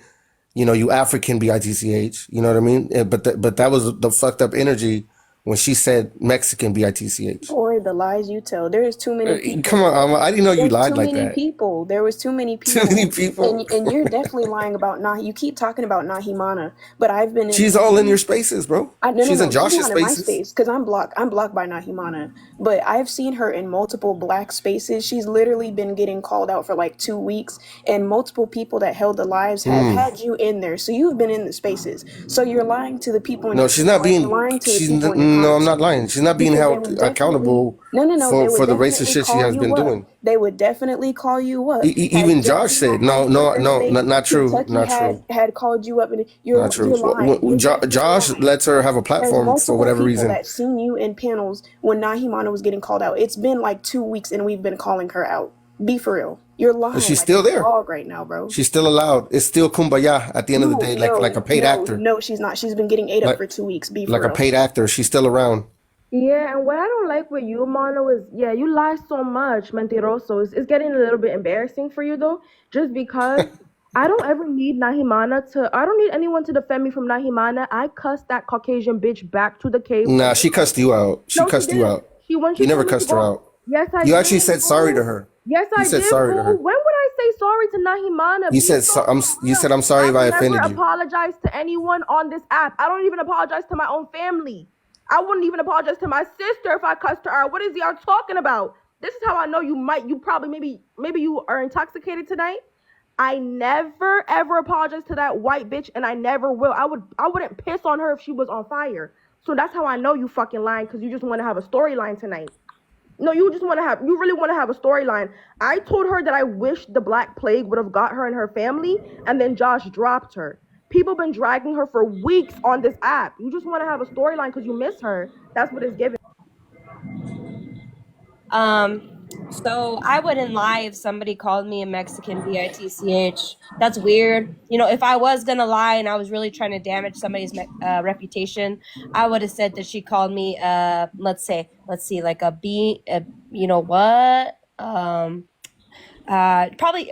S5: you know, you African bitch. You know what I mean? But that was the fucked up energy when she said Mexican bitch.
S14: Boy, the lies you tell. There is too many people.
S5: Come on, Alma. I didn't know you lied like that.
S14: There was too many people.
S5: Too many people.
S14: And you're definitely lying about You keep talking about Nahimana, but I've been.
S5: She's all in your spaces, bro. She's in Josh's
S14: She's not in my
S5: spaces.
S14: space because I'm blocked by Nahimana. But I've seen her in multiple black spaces. She's literally been getting called out for like 2 weeks, and multiple people that held the lives have had you in there. So you've been in the spaces. So you're lying to the people.
S5: No, she's not being.
S14: lying to
S5: She's
S14: the people.
S5: no, I'm not lying. She's not being held accountable for the racist shit she has been doing.
S14: They would definitely call you up.
S5: Even Josh said, no, not true, not true.
S14: Had called you up, and you're
S5: Not true.
S14: lying.
S5: Josh lets her have a platform for whatever reason.
S14: That seen you in panels when Nahimana was getting called out. It's been like 2 weeks, and we've been calling her out. Be for real. You're lying.
S5: But she's
S14: like
S5: still
S14: a
S5: there.
S14: dog right now, bro.
S5: She's still allowed. It's still kumbaya at the end of the day, like a paid actor.
S14: No, she's not. She's been getting ate up
S5: Like-
S14: for 2 weeks. Be for
S5: Like
S14: real.
S5: a paid actor. She's still around.
S2: Yeah, and what I don't like with you, Mono, is you lie so much, mentiroso. It's getting a little bit embarrassing for you though, just because I don't ever need Nahimana to. I don't need anyone to defend me from Nahimana. I cussed that Caucasian bitch back to the cave.
S5: Nah, she cussed you out. She
S2: No, she
S5: cussed you
S2: didn't.
S5: out.
S2: When
S5: You
S2: she
S5: never
S2: told me to
S5: cussed her
S2: go.
S5: out.
S2: Yes, I
S5: You
S2: did.
S5: actually said sorry to her.
S2: Yes,
S5: You
S2: I
S5: said
S2: did.
S5: sorry to
S2: Boo.
S5: her.
S2: When would I say sorry to Nahimana?
S5: You
S2: Be
S5: said
S2: so
S5: I'm. You said I'm sorry if I
S2: I've
S5: offended
S2: never
S5: you.
S2: apologized to anyone on this app. I don't even apologize to my own family. I wouldn't even apologize to my sister if I cussed her out. What is y'all talking about? This is how I know you probably maybe you are intoxicated tonight. I never ever apologized to that white bitch, and I never will. I wouldn't piss on her if she was on fire. So that's how I know you fucking lying, because you just want to have a storyline tonight. No, you really want to have a storyline. I told her that I wish the Black Plague would have got her and her family, and then Josh dropped her. People been dragging her for weeks on this app. You just want to have a storyline because you miss her. That's what it's giving.
S1: So I wouldn't lie if somebody called me a Mexican bitch. That's weird. You know, if I was gonna lie and I was really trying to damage somebody's reputation, I would have said that she called me let's see, like a B, you know what? Probably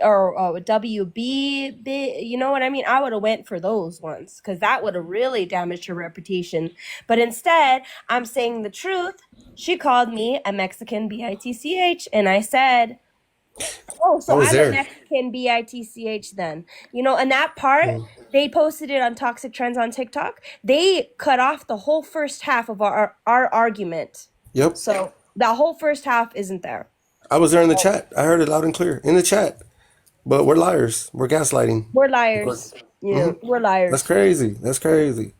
S1: or WB, you know what I mean? I would have went for those ones because that would have really damaged her reputation. But instead, I'm saying the truth. She called me a Mexican bitch, and I said, "Oh, so I'm a Mexican bitch then." You know, and that part they posted it on Toxic Trends on TikTok. They cut off the whole first half of our argument.
S5: Yep.
S1: So the whole first half isn't there.
S5: I was there in the chat. I heard it loud and clear in the chat. But we're liars. We're gaslighting.
S1: We're liars. Yeah, we're liars.
S5: That's crazy. That's crazy.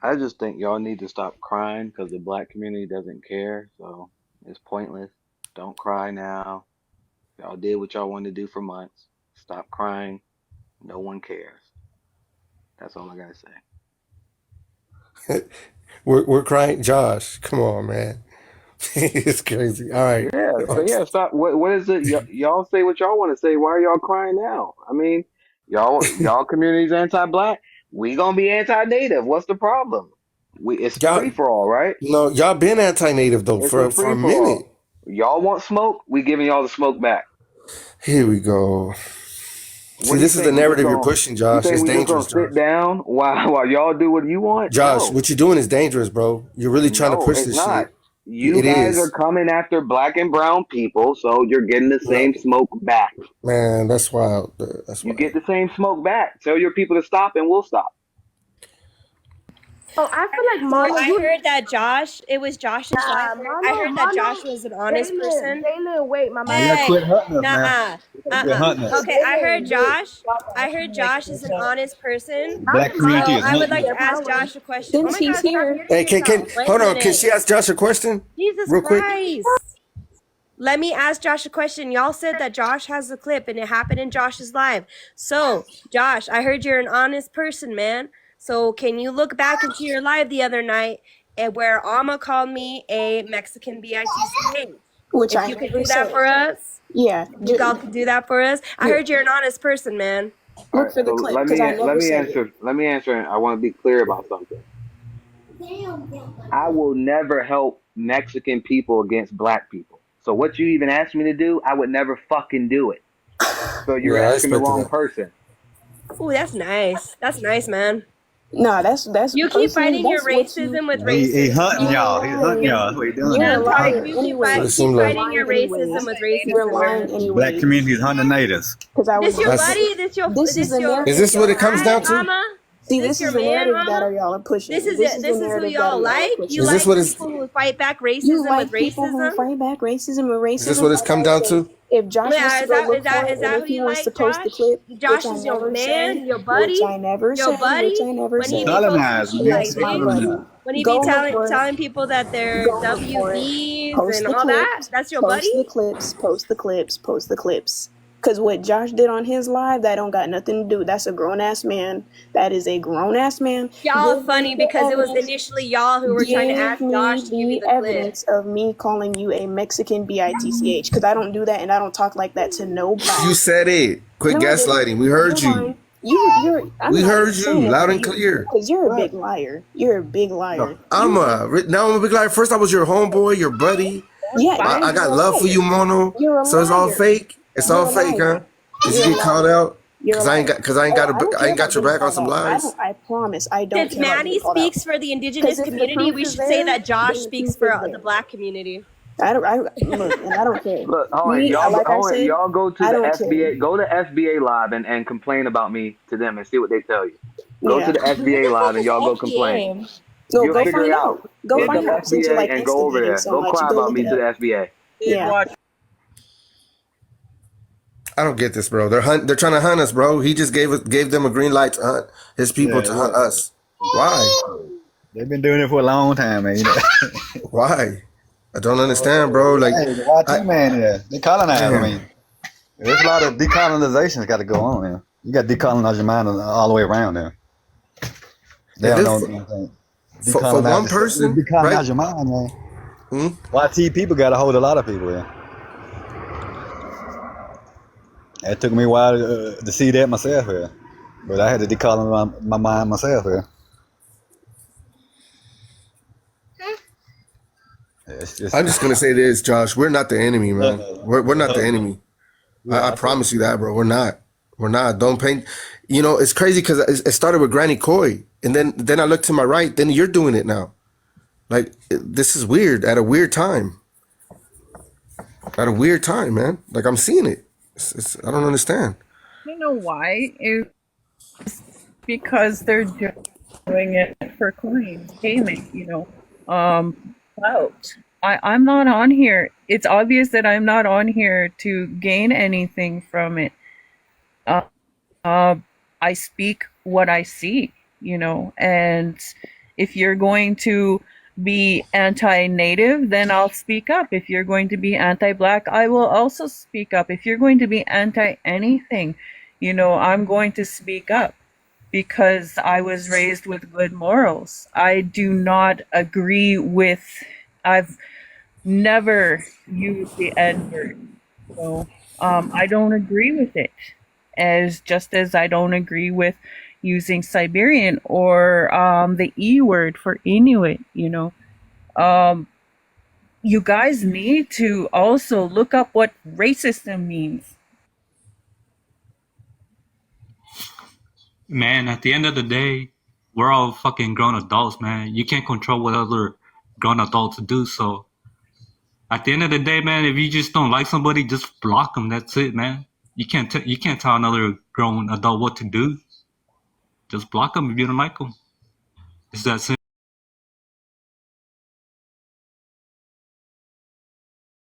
S17: I just think y'all need to stop crying because the black community doesn't care. So it's pointless. Don't cry now. Y'all did what y'all wanted to do for months. Stop crying. No one cares. That's all I gotta say.
S5: We're crying. Josh, come on, man. It's crazy. All right.
S17: Yeah, so yeah, stop. What is it? Y'all say what y'all want to say. Why are y'all crying now? I mean, y'all community's anti-black. We gonna be anti-native. What's the problem? It's free for all, right?
S5: No, y'all been anti-native though
S17: It's
S5: for
S17: a
S5: a
S17: free for
S5: minute.
S17: all. Y'all want smoke? We giving y'all the smoke back.
S5: Here we go. See,
S17: What do you
S5: this is the
S17: think? We just
S5: narrative you're
S17: gonna
S5: pushing,
S17: you
S5: Josh.
S17: think
S5: It's
S17: we just gonna
S5: dangerous, Josh.
S17: sit down while y'all do what you want?
S5: Josh,
S17: No,
S5: what you're doing is dangerous, bro. You're really trying to
S17: no,
S5: push
S17: it's
S5: this
S17: not.
S5: shit.
S17: You
S5: It
S17: guys are
S5: is.
S17: coming after black and brown people, so you're getting the same smoke back.
S5: Man, that's wild. That's
S17: You
S5: wild.
S17: get the same smoke back. Tell your people to stop, and we'll stop.
S2: Oh, I feel like
S1: So
S2: Mama,
S1: I heard that Josh, it was Josh's life. I heard that Josh was an honest person.
S2: Jalen, wait, my
S7: Man, y'all
S1: Hey,
S7: quit hunting us, man.
S1: nuh-uh.
S7: Quit hunting us.
S1: Okay, I heard Josh is an honest person.
S7: Black community is
S1: I would
S7: hunting
S1: like
S7: us.
S1: to ask Josh a question. Oh
S14: Since
S1: my
S14: he's
S1: God, stop
S14: here.
S1: muting
S5: Hey, can
S1: yourself. Wait
S5: hold
S1: a
S5: on? Can
S1: minute.
S5: she ask Josh a question?
S1: Jesus
S5: Real quick?
S1: Christ. Let me ask Josh a question. Y'all said that Josh has the clip and it happened in Josh's live. So, Josh, I heard you're an honest person, man. So, can you look back into your live the other night and where Alma called me a Mexican bitch?
S14: Which
S1: If
S14: I
S1: you could
S14: never
S1: do that
S14: said.
S1: for us,
S14: Yeah.
S1: you all could do that for us. I heard you're an honest person, man.
S17: All
S14: Look
S17: right,
S14: for the
S17: so
S14: clip because I never said it.
S17: let me answer. And I want to be clear about something. I will never help Mexican people against black people. So what you even asked me to do, I would never fucking do it. So you're
S5: Yeah, I
S17: asking the
S5: expected
S17: wrong
S5: that.
S17: person.
S1: Ooh, that's nice. That's nice, man.
S14: No, that's
S1: You keep
S14: personally,
S1: fighting your
S14: that's what you.
S1: racism with
S7: He
S1: racism.
S7: hunting y'all. He's hunting y'all. That's what he doing.
S14: You're
S1: I'm
S14: lying
S1: sorry. You
S14: anyways.
S5: What it
S1: keep
S5: seemed like.
S1: fighting your racism with
S14: You're
S1: racism,
S14: lying
S1: man.
S14: anyways.
S7: Black community is hunting natives.
S14: Because I was
S1: This your
S5: That's-
S1: buddy?
S14: This is the narrative.
S5: Is this what it comes down to?
S1: Mama?
S14: See,
S1: This
S14: this
S1: your
S14: is the
S1: man,
S14: narrative that
S1: Mama?
S14: y'all are pushing.
S1: This is
S14: This
S1: it.
S14: is
S1: This
S14: the
S1: is who
S14: narrative that
S1: y'all
S14: y'all are
S1: like?
S14: pushing.
S1: You
S5: Is this
S1: like
S5: what it's?
S1: people who fight back
S14: You
S1: racism
S14: like
S1: with
S14: people who
S1: racism?
S14: fight back racism and racism.
S5: Is this what it's
S14: like
S5: come
S14: I
S5: down
S14: said,
S5: to?
S14: if Josh
S1: Yeah,
S14: wants to
S1: is
S14: go
S1: that
S14: look
S1: is that
S14: for
S1: is
S14: it, and
S1: that
S14: if
S1: who
S14: he
S1: you
S14: wants to
S1: like,
S14: post the
S1: Josh?
S14: clip,
S1: Josh
S14: which I
S1: is your
S14: never
S1: man,
S14: said,
S1: your buddy,
S14: which I never
S1: your
S14: said,
S1: buddy.
S14: which I never
S1: When he
S14: said,
S1: be posting
S7: Colonize,
S1: shit
S7: man.
S1: like
S14: that's my
S1: this,
S14: buddy.
S1: when he
S14: Go
S1: be
S14: look for it.
S1: telling people that they're
S14: Go look for it.
S1: WBs
S14: Post
S1: and
S14: the
S1: all that,
S14: clips.
S1: that's your
S14: Post
S1: buddy?
S14: the clips. Post the clips. Post the clips. Because what Josh did on his live, that don't got nothing to do. That's a grown ass man. That is a grown ass man.
S1: Y'all
S14: Give
S1: funny
S14: me the
S1: because it was
S14: evidence.
S1: initially y'all who were trying to
S14: Give
S1: ask
S14: me
S1: Josh to give you
S14: the
S1: the clip.
S14: evidence of me calling you a Mexican bitch. Because I don't do that and I don't talk like that to nobody.
S5: You said it. Quit
S14: No, I didn't.
S5: gaslighting. We heard
S14: You're
S5: you.
S14: lying. I'm
S5: We
S14: not
S5: heard
S14: even saying
S5: you
S14: it
S5: loud
S14: for
S5: and
S14: you
S5: clear.
S14: because you're a big liar. You're a big liar.
S5: I'm a big liar. First, I was your homeboy, your buddy.
S14: Yeah,
S5: I
S14: and
S5: got
S14: you're a
S5: love for
S14: liar.
S5: you, Mono.
S14: You're a
S5: So it's all
S14: liar.
S5: fake. It's all
S14: You're a
S5: fake, huh?
S14: liar.
S5: Did
S14: You're
S5: you
S14: a
S5: get called
S14: liar.
S5: out?
S14: You're a
S5: Cause I ain't
S14: liar.
S5: got, cause I ain't got,
S14: I don't care
S5: I ain't
S14: about
S5: got your
S14: getting
S5: back on
S14: called
S5: some
S14: out.
S5: lies.
S14: I promise I don't
S1: Since
S14: care about
S1: Manny
S14: getting called out.
S1: speaks for the
S14: Because
S1: indigenous
S14: if the
S1: community,
S14: proof
S1: we
S14: is
S1: should say
S14: there,
S1: that Josh
S14: then the
S1: speaks
S14: proof is
S1: for the
S14: there.
S1: black community.
S14: I look, and I don't care.
S17: Look, hold on,
S14: Me,
S17: y'all.
S14: like I
S17: Hold on,
S14: said,
S17: y'all go to
S14: I
S17: the
S14: don't care.
S17: SBA. Go to SBA Live and complain about me to them and see what they tell you. Go to
S14: Yeah.
S17: the SBA Live and y'all go complain. You'll
S14: Go
S17: figure
S14: find
S17: it
S14: out.
S17: out.
S14: Go
S17: Look
S14: find
S17: up
S14: out since you
S17: SBA
S14: like
S17: and go over
S14: instigating
S17: there.
S14: so
S17: Go
S14: much.
S17: cry
S14: Go
S17: about
S14: look
S17: me
S14: it
S17: to the
S14: up.
S17: SBA.
S14: Yeah.
S5: I don't get this, bro. They're trying to hunt us, bro. He just gave them a green light to hunt his people to hunt us. Why?
S7: They've been doing it for a long time, man. You know?
S5: Why? I don't understand, bro. Like,
S7: Hey, the YT man here. They colonize. I
S5: man.
S7: mean, there's a lot of decolonization's got to go on here. You got to decolonize your mind all the way around there. They
S5: If
S7: don't
S5: this
S7: know anything.
S5: for one person,
S7: Decolonize
S5: right?
S7: your mind, man. YT people got a hold of a lot of people here. It took me a while to see that myself here, but I had to decolonize my mind myself here. It's just,
S5: I'm just gonna say this, Josh. We're not the enemy, man. We're not the enemy. I promise you that, bro. We're not. We're not. Don't paint. You know, it's crazy because it started with Granny Coy, and then I look to my right. Then you're doing it now. Like this is weird at a weird time. At a weird time, man. Like I'm seeing it. I don't understand.
S9: You know why? It's because they're doing it for coins, gaming, clout. I'm not on here. It's obvious that I'm not on here to gain anything from it. I speak what I see, and if you're going to be anti-native, then I'll speak up. If you're going to be anti-black, I will also speak up. If you're going to be anti-anything, I'm going to speak up because I was raised with good morals. I do not agree with, I've never used the N-word. So I don't agree with it. Just as I don't agree with using Siberian or the E word for Inuit, you guys need to also look up what racism means.
S10: Man, at the end of the day, we're all fucking grown adults, man. You can't control what other grown adults do. So at the end of the day, man, if you just don't like somebody, just block them. That's it, man. You can't tell another grown adult what to do. Just block them if you don't like them. It's that simple.